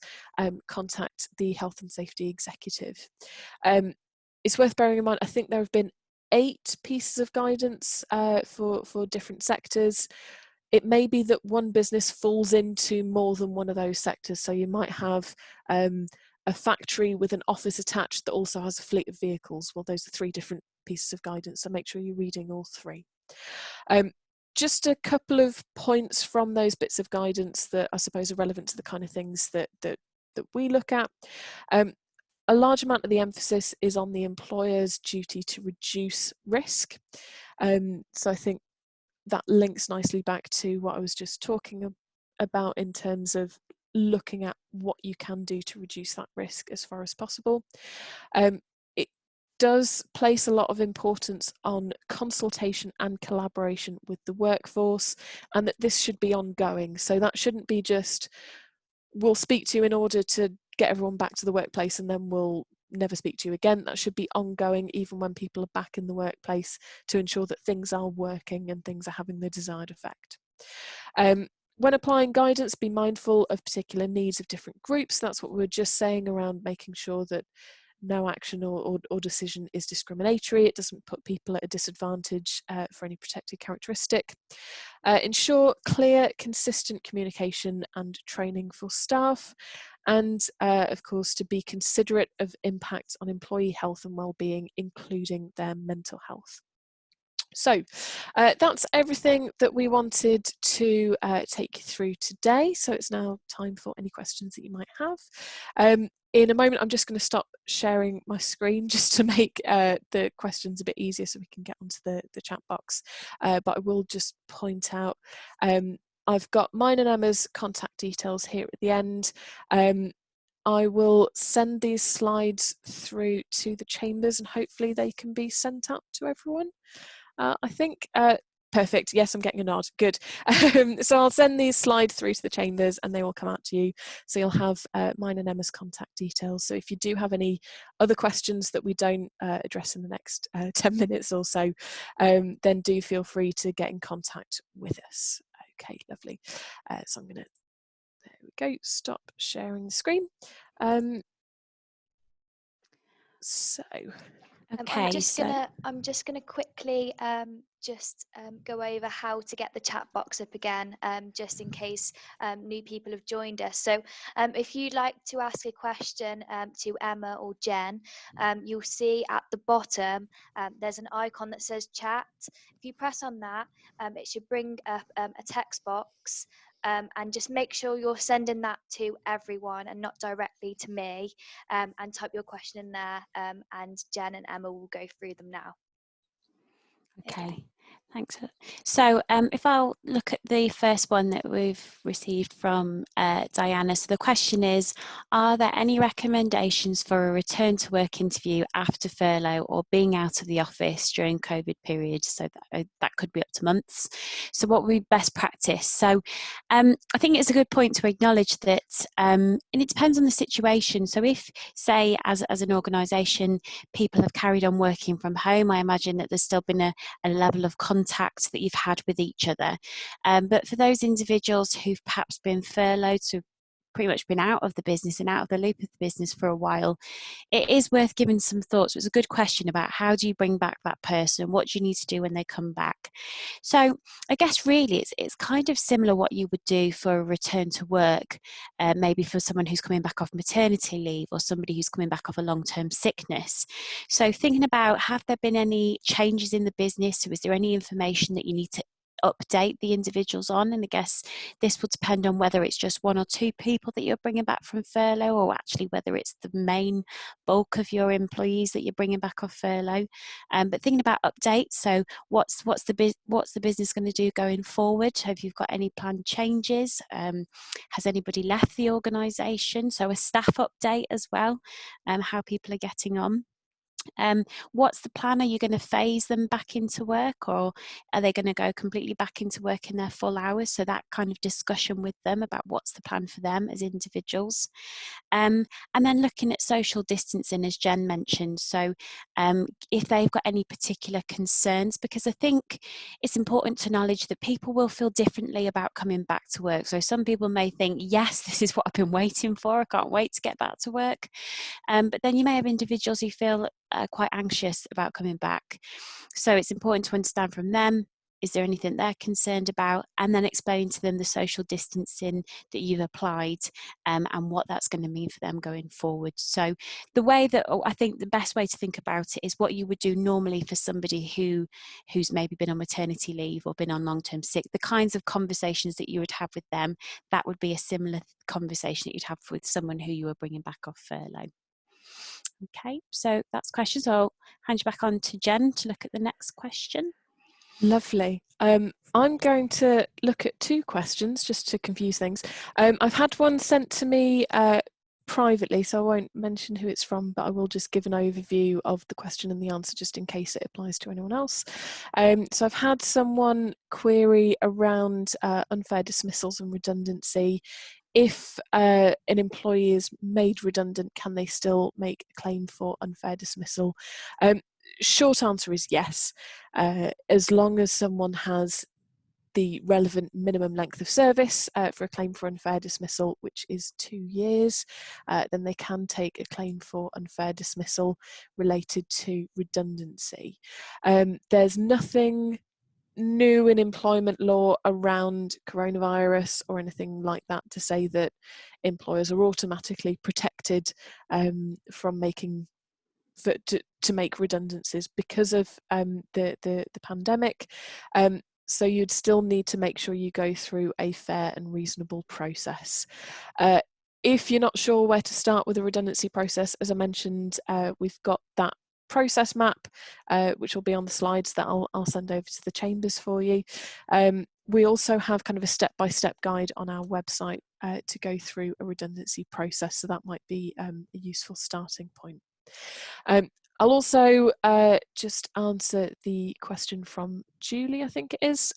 contact the health and safety executive. It's worth bearing in mind, I think there have been 8 pieces of guidance for different sectors. it may be that one business falls into more than one of those sectors. So you might have a factory with an office attached that also has a fleet of vehicles. Well, those are 3 different pieces of guidance, so make sure you're reading all 3. Just a couple of points from those bits of guidance that I suppose are relevant to the kind of things that we look at. A large amount of the emphasis is on the employer's duty to reduce risk. So I think that links nicely back to what I was just talking about in terms of looking at what you can do to reduce that risk as far as possible. It does place a lot of importance on consultation and collaboration with the workforce, and that this should be ongoing. So that shouldn't be just, we'll speak to you in order to get everyone back to the workplace and then we'll never speak to you again. That should be ongoing even when people are back in the workplace, to ensure that things are working and things are having the desired effect. When applying guidance, be mindful of particular needs of different groups. That's what we were just saying around making sure that no action or decision is discriminatory. It doesn't put people at a disadvantage for any protected characteristic. Ensure clear, consistent communication and training for staff. And of course, to be considerate of impacts on employee health and well-being, including their mental health. So that's everything that we wanted to take you through today. So it's now time for any questions that you might have. In a moment, I'm just going to stop sharing my screen just to make the questions a bit easier so we can get onto the chat box. But I will just point out, I've got mine and Emma's contact details here at the end. I will send these slides through to the chambers and hopefully they can be sent out to everyone. I think, perfect, yes, I'm getting a nod, good. So I'll send these slides through to the chambers and they will come out to you. So you'll have mine and Emma's contact details. So if you do have any other questions that we don't address in the next 10 minutes or so, then do feel free to get in contact with us. Okay, lovely. So I'm gonna, there we go, stop sharing the screen. Okay, I'm just gonna quickly go over how to get the chat box up again, just in case new people have joined us. So if you'd like to ask a question to Emma or Jen, you'll see at the bottom there's an icon that says chat. If you press on that, it should bring up a text box. And just make sure you're sending that to everyone and not directly to me, and type your question in there, and Jen and Emma will go through them now. Okay. Thanks. So if I'll look at the first one that we've received from Diana. So the question is, are there any recommendations for a return to work interview after furlough or being out of the office during COVID period? So that could be up to months. So what would be best practice? So I think it's a good point to acknowledge that, and it depends on the situation. So if, say, as an organisation, people have carried on working from home, I imagine that there's still been a level of contact that you've had with each other. But for those individuals who've perhaps been furloughed, so pretty much been out of the business and out of the loop of the business for a while, it is worth giving some thought. So it's a good question about how do you bring back that person? What do you need to do when they come back? So I guess really it's kind of similar what you would do for a return to work, maybe for someone who's coming back off maternity leave or somebody who's coming back off a long-term sickness. So thinking about, have there been any changes in the business? So is there any information that you need to update the individuals on? And I guess this will depend on whether it's just 1 or 2 people that you're bringing back from furlough, or actually whether it's the main bulk of your employees that you're bringing back off furlough. But thinking about updates, so what's the business going to do going forward? Have you got any planned changes? Has anybody left the organisation? So a staff update as well, how people are getting on. What's the plan? Are you going to phase them back into work, or are they going to go completely back into work in their full hours? So that kind of discussion with them about what's the plan for them as individuals. And then looking at social distancing, as Jen mentioned. So if they've got any particular concerns, because I think it's important to acknowledge that people will feel differently about coming back to work. So some people may think, yes, this is what I've been waiting for, I can't wait to get back to work. But then you may have individuals who feel quite anxious about coming back. So it's important to understand from them Is there anything they're concerned about? And then explain to them the social distancing that you've applied, and what that's going to mean for them going forward. So the way that, I think the best way to think about it is what you would do normally for somebody who's maybe been on maternity leave or been on long-term sick. The kinds of conversations that you would have with them, that would be a similar conversation that you'd have with someone who you were bringing back off furlough. Okay, so that's questions. So I'll hand you back on to Jen to look at the next question. Lovely. I'm going to look at two questions just to confuse things. I've had one sent to me privately, so I won't mention who it's from, but I will just give an overview of the question and the answer just in case it applies to anyone else. So I've had someone query around unfair dismissals and redundancy. If an employee is made redundant, can they still make a claim for unfair dismissal? Short answer is yes, as long as someone has the relevant minimum length of service for a claim for unfair dismissal, which is 2 years, then they can take a claim for unfair dismissal related to redundancy. There's nothing new in employment law around coronavirus or anything like that to say that employers are automatically protected from making to make redundancies because of the pandemic. So you'd still need to make sure you go through a fair and reasonable process. If you're not sure where to start with the redundancy process, as I mentioned, we've got that process map, which will be on the slides that I'll send over to the chambers for you. We also have kind of a step-by-step guide on our website to go through a redundancy process, so that might be a useful starting point. I'll also just answer the question from Julie, I think it is,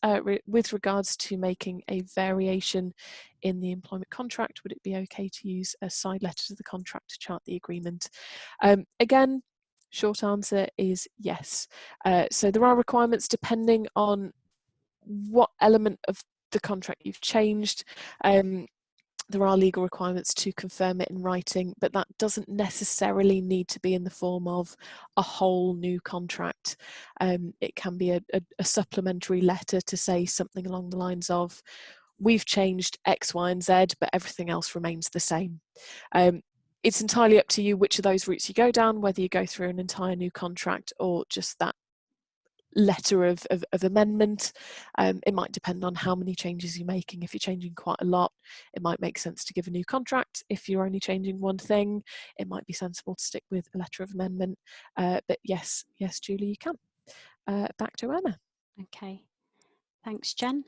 with regards to making a variation in the employment contract. Would it be okay to use a side letter to the contract to chart the agreement? Again, short answer is yes. So there are requirements depending on what element of the contract you've changed. There are legal requirements to confirm it in writing, but that doesn't necessarily need to be in the form of a whole new contract. It can be a supplementary letter to say something along the lines of, we've changed X, Y, and Z, but everything else remains the same. It's entirely up to you which of those routes you go down, whether you go through an entire new contract or just that letter of amendment. It might depend on how many changes you're making. If you're changing quite a lot, it might make sense to give a new contract. If you're only changing one thing, it might be sensible to stick with a letter of amendment. But yes, Julie, you can. Back to Emma. Okay. Thanks, Jen.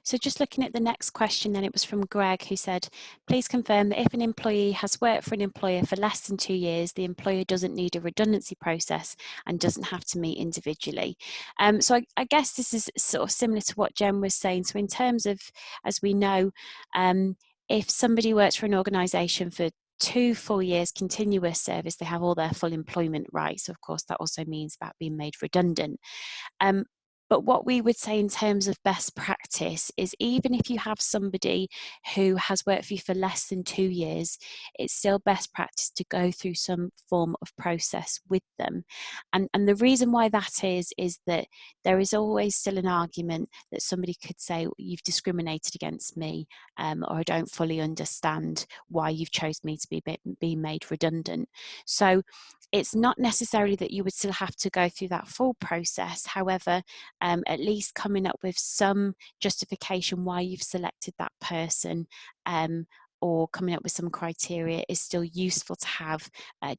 So just looking at the next question, then, it was from Greg, who said, please confirm that if an employee has worked for an employer for less than 2 years, the employer doesn't need a redundancy process and doesn't have to meet individually. So I guess this is sort of similar to what Jen was saying. So in terms of, as we know, if somebody works for an organisation for 2 full years continuous service, they have all their full employment rights. Of course, that also means about being made redundant. But what we would say in terms of best practice is, even if you have somebody who has worked for you for less than 2 years, it's still best practice to go through some form of process with them. And the reason why that is that there is always still an argument that somebody could say, you've discriminated against me, or I don't fully understand why you've chosen me to be made redundant. So it's not necessarily that you would still have to go through that full process. However, at least coming up with some justification why you've selected that person, or coming up with some criteria, is still useful to have,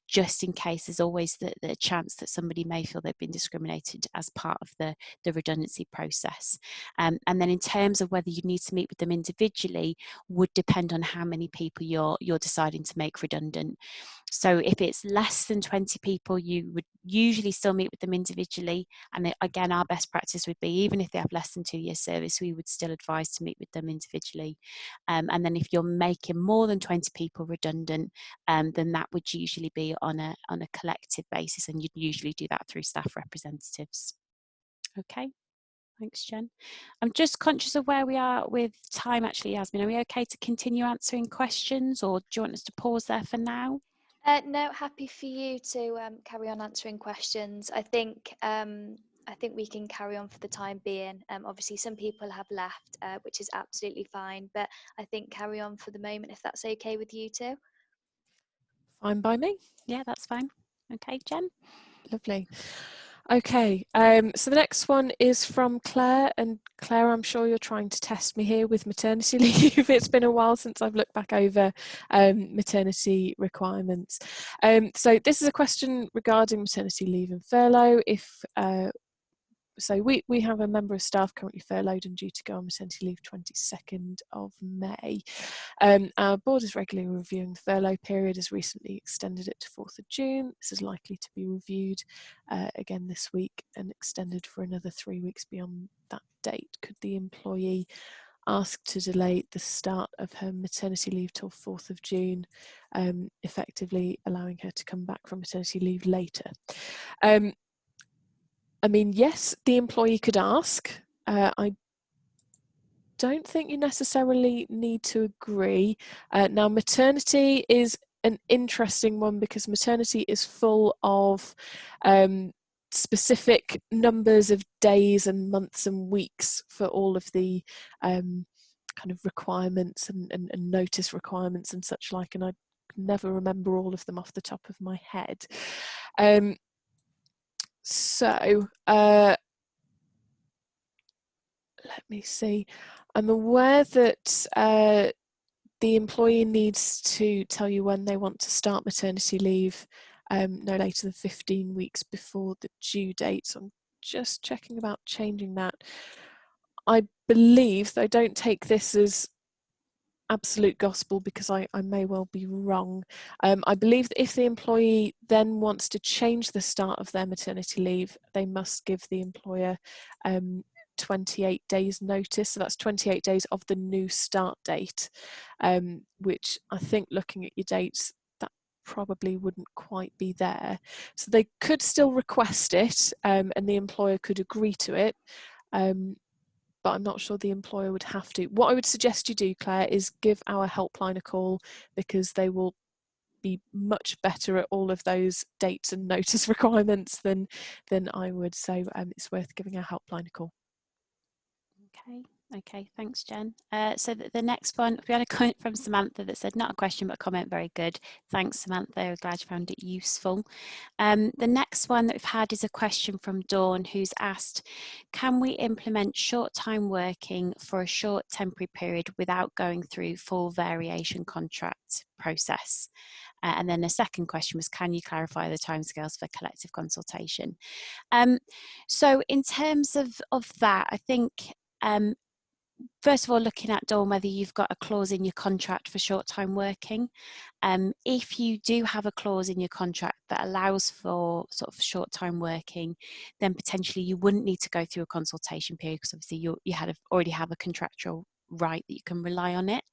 just in case there's always the chance that somebody may feel they've been discriminated as part of the redundancy process. And then in terms of whether you need to meet with them individually, would depend on how many people you're deciding to make redundant. So if it's less than 20 people, you would usually still meet with them individually. And again, our best practice would be, even if they have less than 2 years service, we would still advise to meet with them individually. And then if you're making more than 20 people redundant, then that would usually be on a collective basis, and you'd usually do that through staff representatives. Okay. Thanks, Jen. I'm just conscious of where we are with time, actually, Yasmin. Are we okay to continue answering questions, or do you want us to pause there for now? No, happy for you to carry on answering questions. I think I think we can carry on for the time being. Obviously, some people have left, which is absolutely fine, but I think carry on for the moment, if that's okay with you too. Fine by me. Yeah, that's fine. Okay, Jen. Lovely. Okay, so the next one is from Claire, and Claire, I'm sure you're trying to test me here with maternity leave. It's been a while since I've looked back over maternity requirements. So this is a question regarding maternity leave and furlough. So we have a member of staff currently furloughed and due to go on maternity leave 22nd of May. Our board is regularly reviewing the furlough period, has recently extended it to 4th of June. This is likely to be reviewed again this week and extended for another 3 weeks beyond that date. Could the employee ask to delay the start of her maternity leave till 4th of June, effectively allowing her to come back from maternity leave later? I mean, yes, the employee could ask. I don't think you necessarily need to agree. Now, maternity is an interesting one because maternity is full of specific numbers of days and months and weeks for all of the kind of requirements and notice requirements and such like, and I never remember all of them off the top of my head. So let me see. I'm aware that the employee needs to tell you when they want to start maternity leave no later than 15 weeks before the due date. So I'm just checking about changing that. I believe, though don't take this as absolute gospel because I may well be wrong. I believe that if the employee then wants to change the start of their maternity leave, they must give the employer 28 days notice. So that's 28 days of the new start date, which I think looking at your dates, that probably wouldn't quite be there. So they could still request it and the employer could agree to it. But I'm not sure the employer would have to. What I would suggest you do, Claire, is give our helpline a call because they will be much better at all of those dates and notice requirements than I would. So it's worth giving our helpline a call. Okay, thanks, Jen. So the next one, we had a comment from Samantha that said, not a question, but a comment, very good. Thanks, Samantha, we're glad you found it useful. The next one that we've had is a question from Dawn, who's asked, can we implement short-time working for a short temporary period without going through full variation contract process? And then the second question was, can you clarify the timescales for collective consultation? So in terms of that, I think, first of all, looking at, Dawn, whether you've got a clause in your contract for short-time working. If you do have a clause in your contract that allows for sort of short-time working, then potentially you wouldn't need to go through a consultation period because obviously you already have a contractual right that you can rely on it.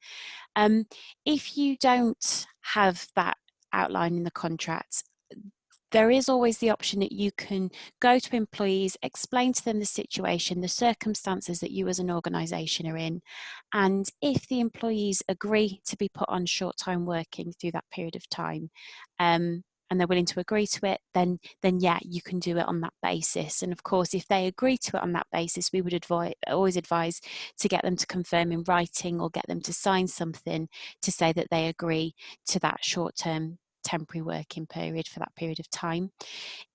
If you don't have that outline in the contract, there is always the option that you can go to employees, explain to them the situation, the circumstances that you as an organisation are in, and if the employees agree to be put on short-time working through that period of time, and they're willing to agree to it, then yeah, you can do it on that basis. And of course, if they agree to it on that basis, we would always advise to get them to confirm in writing or get them to sign something to say that they agree to that short-term temporary working period for that period of time.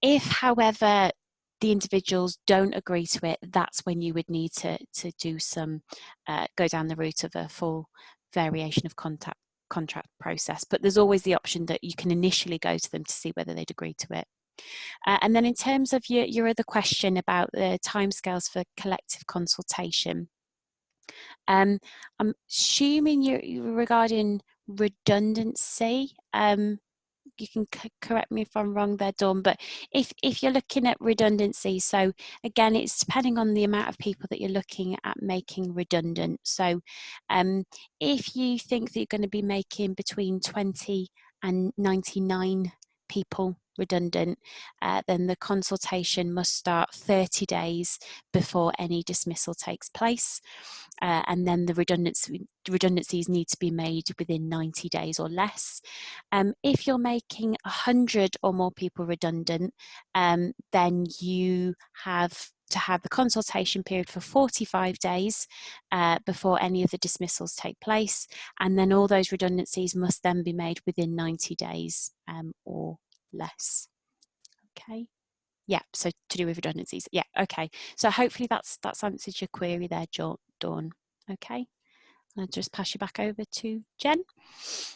If, however, the individuals don't agree to it, that's when you would need to do some, go down the route of a full variation of contract process. But there's always the option that you can initially go to them to see whether they'd agree to it. And then in terms of your other question about the timescales for collective consultation, I'm assuming you're regarding redundancy. You can correct me if I'm wrong there, Dawn, but if you're looking at redundancy, so again, it's depending on the amount of people that you're looking at making redundant. So if you think that you're going to be making between 20 and 99 people redundant, then the consultation must start 30 days before any dismissal takes place. And then the redundancies need to be made within 90 days or less. If you're making 100 or more people redundant, then you have to have the consultation period for 45 days before any of the dismissals take place, and then all those redundancies must then be made within 90 days or less. Okay. Yeah, so to do with redundancies. Yeah, okay. So hopefully that's answered your query there, Dawn. Okay. I'll just pass you back over to Jen.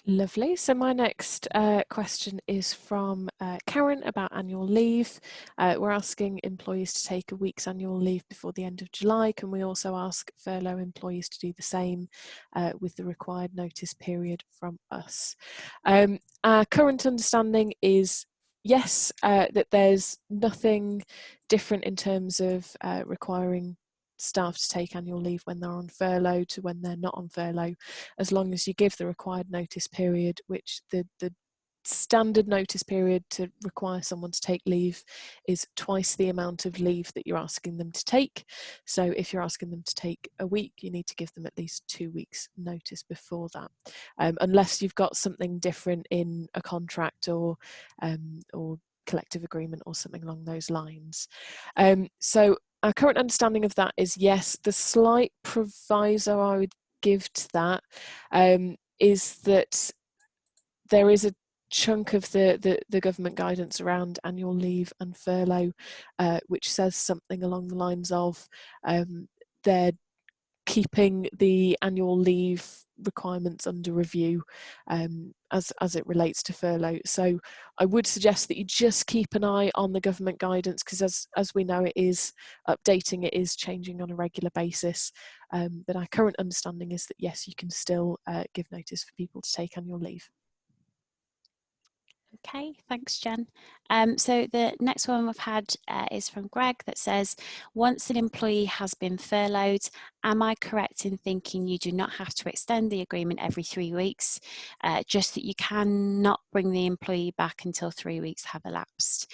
Lovely. So my next question is from Karen about annual leave. We're asking employees to take a week's annual leave before the end of July. Can we also ask furlough employees to do the same with the required notice period from us? Our current understanding is yes, that there's nothing different in terms of requiring staff to take annual leave when they're on furlough to when they're not on furlough, as long as you give the required notice period, which the standard notice period to require someone to take leave is twice the amount of leave that you're asking them to take. So if you're asking them to take a week, you need to give them at least 2 weeks notice before that, unless you've got something different in a contract or collective agreement or something along those lines. So our current understanding of that is yes. The slight proviso I would give to that is that there is a chunk of the government guidance around annual leave and furlough which says something along the lines of they're keeping the annual leave requirements under review as it relates to furlough. So I would suggest that you just keep an eye on the government guidance, because as we know, it is updating, it is changing on a regular basis. But our current understanding is that yes, you can still give notice for people to take annual leave. Okay, thanks, Jen. So the next one we've had is from Greg that says, once an employee has been furloughed, am I correct in thinking you do not have to extend the agreement every 3 weeks, just that you cannot bring the employee back until 3 weeks have elapsed?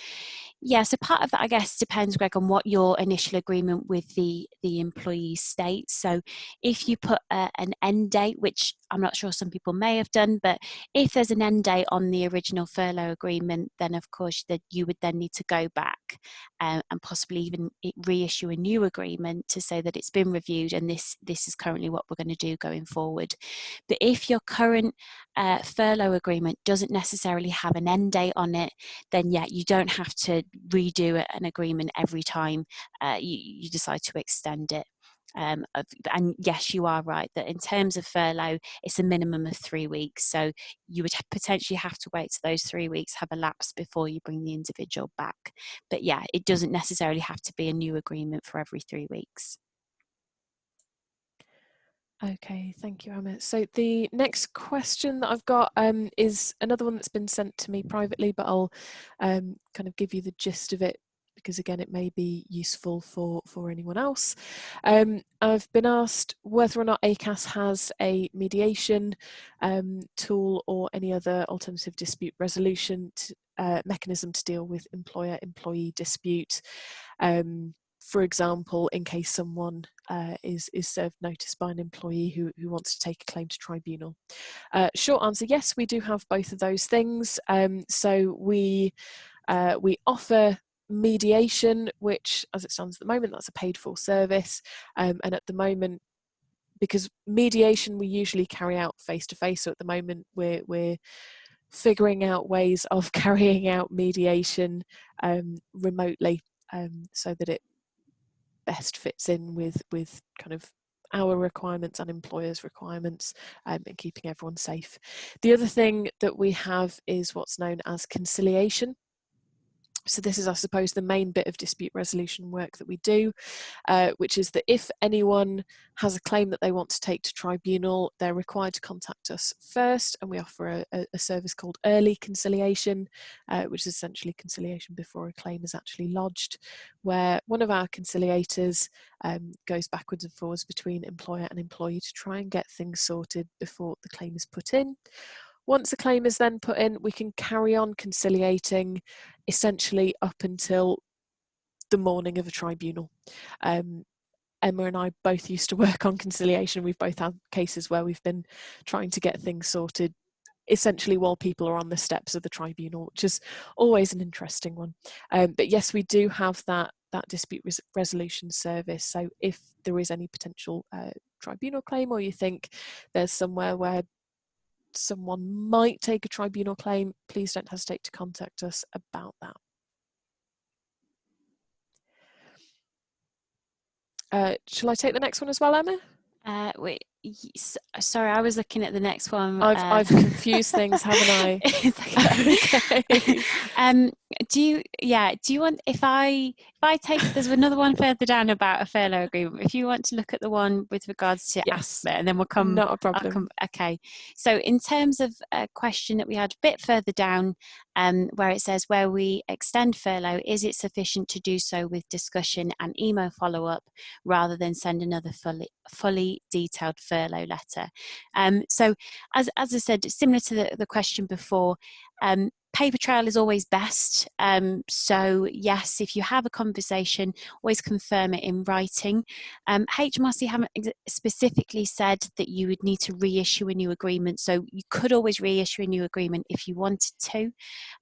Yeah, so part of that, I guess, depends, Greg, on what your initial agreement with the employee states. So if you put an end date, which I'm not sure some people may have done, but if there's an end date on the original furlough agreement, then of course that you would then need to go back and possibly even reissue a new agreement to say that it's been reviewed and this is currently what we're going to do going forward. But if your current furlough agreement doesn't necessarily have an end date on it, then yeah, you don't have to redo an agreement every time you decide to extend it. And yes, you are right that in terms of furlough, it's a minimum of 3 weeks. So you would potentially have to wait till those 3 weeks have elapsed before you bring the individual back. But yeah, it doesn't necessarily have to be a new agreement for every 3 weeks. Okay, thank you, Emma. So the next question that I've got is another one that's been sent to me privately, but I'll kind of give you the gist of it, because again, it may be useful for anyone else. I've been asked whether or not Acas has a mediation tool or any other alternative dispute resolution mechanism to deal with employer-employee dispute. For example, in case someone is served notice by an employee who wants to take a claim to tribunal. Short answer, yes, we do have both of those things. So we offer mediation, which as it stands at the moment, that's a paid for service. And at the moment, because mediation we usually carry out face to face, so at the moment we're figuring out ways of carrying out mediation remotely, so that it best fits in with kind of our requirements and employers' requirements, and keeping everyone safe. The other thing that we have is what's known as conciliation. So this is, I suppose, the main bit of dispute resolution work that we do, which is that if anyone has a claim that they want to take to tribunal, they're required to contact us first, and we offer a service called early conciliation, which is essentially conciliation before a claim is actually lodged, where one of our conciliators goes backwards and forwards between employer and employee to try and get things sorted before the claim is put in. Once a claim is then put in, we can carry on conciliating essentially up until the morning of a tribunal. Emma and I both used to work on conciliation. We've both had cases where we've been trying to get things sorted essentially while people are on the steps of the tribunal, which is always an interesting one. But yes, we do have that dispute resolution service. So if there is any potential tribunal claim, or you think there's somewhere where someone might take a tribunal claim, please don't hesitate to contact us about that. Shall I take the next one as well, Emma? Wait, sorry, I was looking at the next one. I've confused things, haven't I? Okay. Do you want, if I take, there's another one further down about a furlough agreement. If you want to look at the one with regards to yes, ASMA, and then we'll come. Not a problem. Okay. So in terms of a question that we had a bit further down, where it says, where we extend furlough, is it sufficient to do so with discussion and email follow-up rather than send another fully detailed furlough letter? So as I said, similar to the question before, paper trail is always best. So yes, if you have a conversation, always confirm it in writing. HMRC haven't specifically said that you would need to reissue a new agreement, so you could always reissue a new agreement if you wanted to.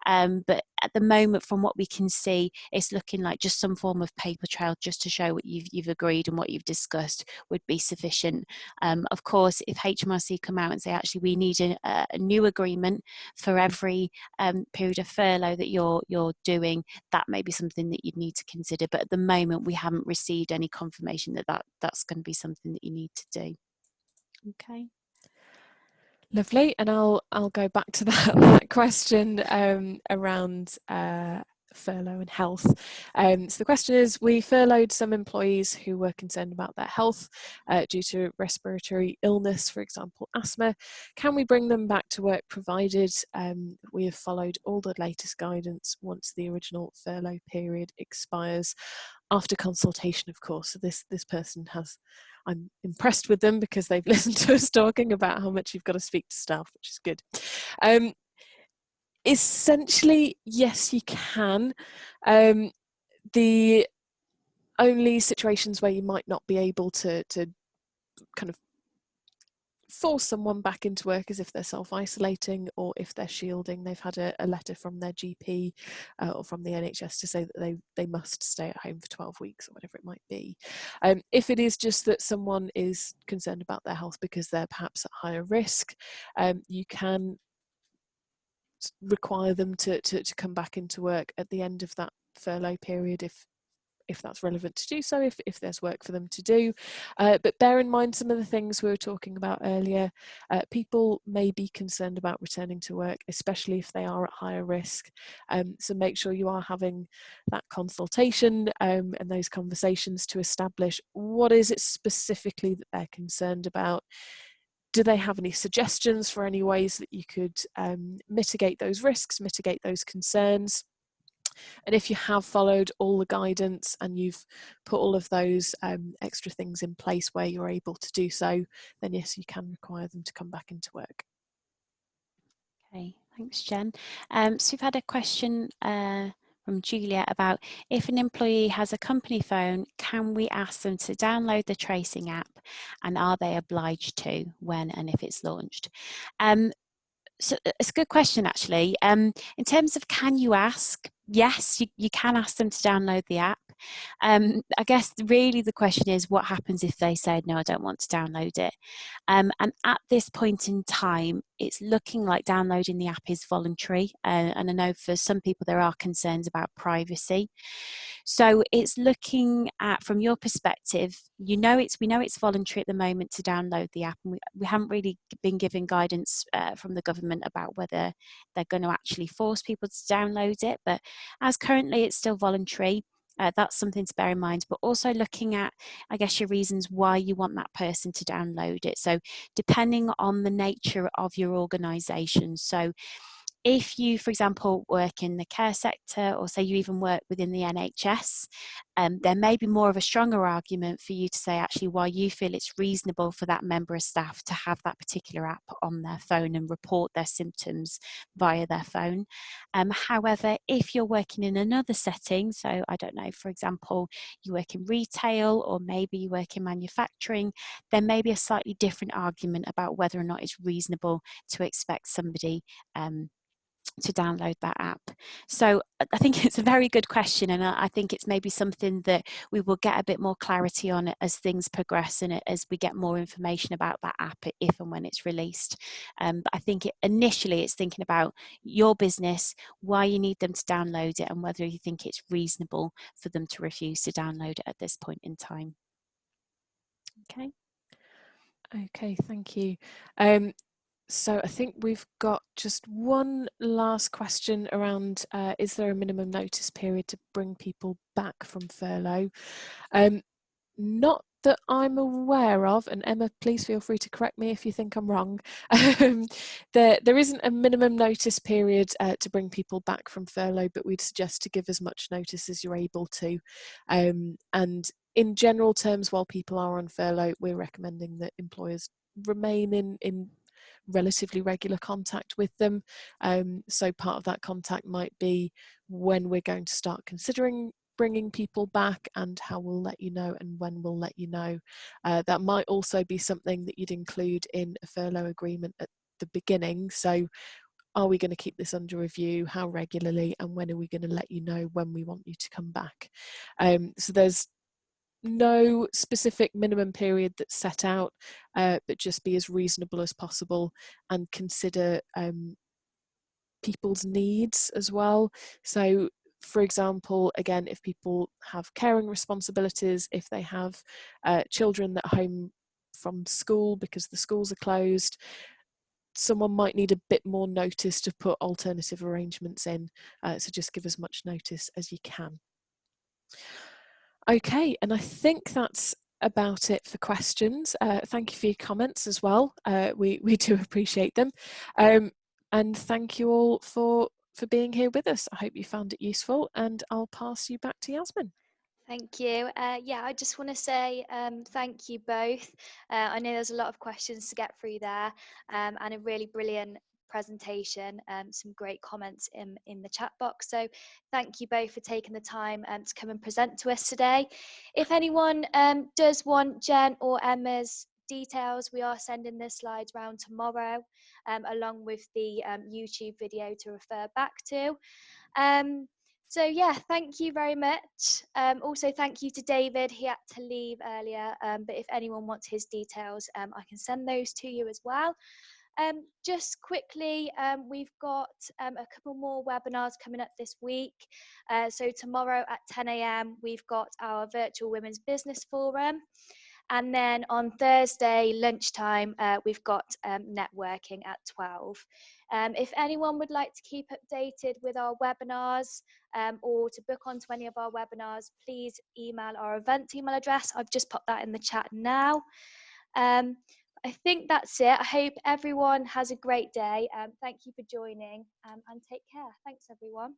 But at the moment, from what we can see, it's looking like just some form of paper trail just to show what you've agreed and what you've discussed would be sufficient. Of course, if HMRC come out and say, actually, we need a new agreement for every period of furlough that you're doing, that may be something that you'd need to consider. But at the moment, we haven't received any confirmation that that's going to be something that you need to do. Okay. Lovely, and I'll go back to that question around furlough and health. So the question is, we furloughed some employees who were concerned about their health due to respiratory illness, for example, asthma. Can we bring them back to work provided we have followed all the latest guidance once the original furlough period expires? After consultation, of course. So this person has, I'm impressed with them because they've listened to us talking about how much you've got to speak to staff, which is good. Essentially, yes, you can. The only situations where you might not be able to kind of force someone back into work is if they're self-isolating or if they're shielding. They've had a letter from their GP or from the NHS to say that they must stay at home for 12 weeks or whatever it might be. If it is just that someone is concerned about their health because they're perhaps at higher risk, you can require them to come back into work at the end of that furlough period if that's relevant to do so, if there's work for them to do. But bear in mind some of the things we were talking about earlier. People may be concerned about returning to work, especially if they are at higher risk. So make sure you are having that consultation and those conversations to establish what is it specifically that they're concerned about. Do they have any suggestions for any ways that you could mitigate those risks, mitigate those concerns? And if you have followed all the guidance and you've put all of those extra things in place where you're able to do so, then yes, you can require them to come back into work. Okay, thanks, Jen. So we've had a question from Julia about, if an employee has a company phone, can we ask them to download the tracing app, and are they obliged to when and if it's launched? So it's a good question, actually. In terms of can you ask, yes, you can ask them to download the app. I guess really the question is, what happens if they say, no, I don't want to download it? And at this point in time, it's looking like downloading the app is voluntary. And I know for some people there are concerns about privacy. So it's looking at, from your perspective, we know it's voluntary at the moment to download the app, and we haven't really been given guidance from the government about whether they're going to actually force people to download it. But as currently it's still voluntary, that's something to bear in mind. But also looking at, I guess, your reasons why you want that person to download it. So depending on the nature of your organisation. So if you, for example, work in the care sector, or say you even work within the NHS, there may be more of a stronger argument for you to say actually why you feel it's reasonable for that member of staff to have that particular app on their phone and report their symptoms via their phone. However, if you're working in another setting, so I don't know, for example, you work in retail or maybe you work in manufacturing, there may be a slightly different argument about whether or not it's reasonable to expect somebody to download that app. So I think it's a very good question, and I think it's maybe something that we will get a bit more clarity on it as things progress and as we get more information about that app if and when it's released. But I think initially it's thinking about your business, why you need them to download it, and whether you think it's reasonable for them to refuse to download it at this point in time. Okay, thank you. So I think we've got just one last question around, is there a minimum notice period to bring people back from furlough? Not that I'm aware of, and Emma, please feel free to correct me if you think I'm wrong. There isn't a minimum notice period to bring people back from furlough, but we'd suggest to give as much notice as you're able to. And in general terms, while people are on furlough, we're recommending that employers remain in relatively regular contact with them. So part of that contact might be when we're going to start considering bringing people back and how we'll let you know and when we'll let you know. That might also be something that you'd include in a furlough agreement at the beginning. So are we going to keep this under review? How regularly? And when are we going to let you know when we want you to come back? So there's no specific minimum period that's set out, but just be as reasonable as possible and consider people's needs as well. So for example, again, if people have caring responsibilities, if they have children that are home from school because the schools are closed, someone might need a bit more notice to put alternative arrangements in. So just give as much notice as you can. Okay, and I think that's about it for questions. Thank you for your comments as well. We do appreciate them. And thank you all for being here with us. I hope you found it useful, and I'll pass you back to Yasmin. Thank you. Yeah, I just want to say thank you both. I know there's a lot of questions to get through there, and a really brilliant presentation, some great comments in the chat box. So thank you both for taking the time to come and present to us today. If anyone does want Jen or Emma's details, we are sending the slides round tomorrow, along with the YouTube video to refer back to. So yeah, thank you very much. Also, thank you to David. He had to leave earlier, but if anyone wants his details, I can send those to you as well. Just quickly, we've got a couple more webinars coming up this week. So tomorrow at 10 AM, we've got our virtual Women's Business Forum. And then on Thursday lunchtime, we've got networking at 12. If anyone would like to keep updated with our webinars or to book onto any of our webinars, please email our event email address. I've just popped that in the chat now. I think that's it. I hope everyone has a great day. Thank you for joining and take care. Thanks, everyone.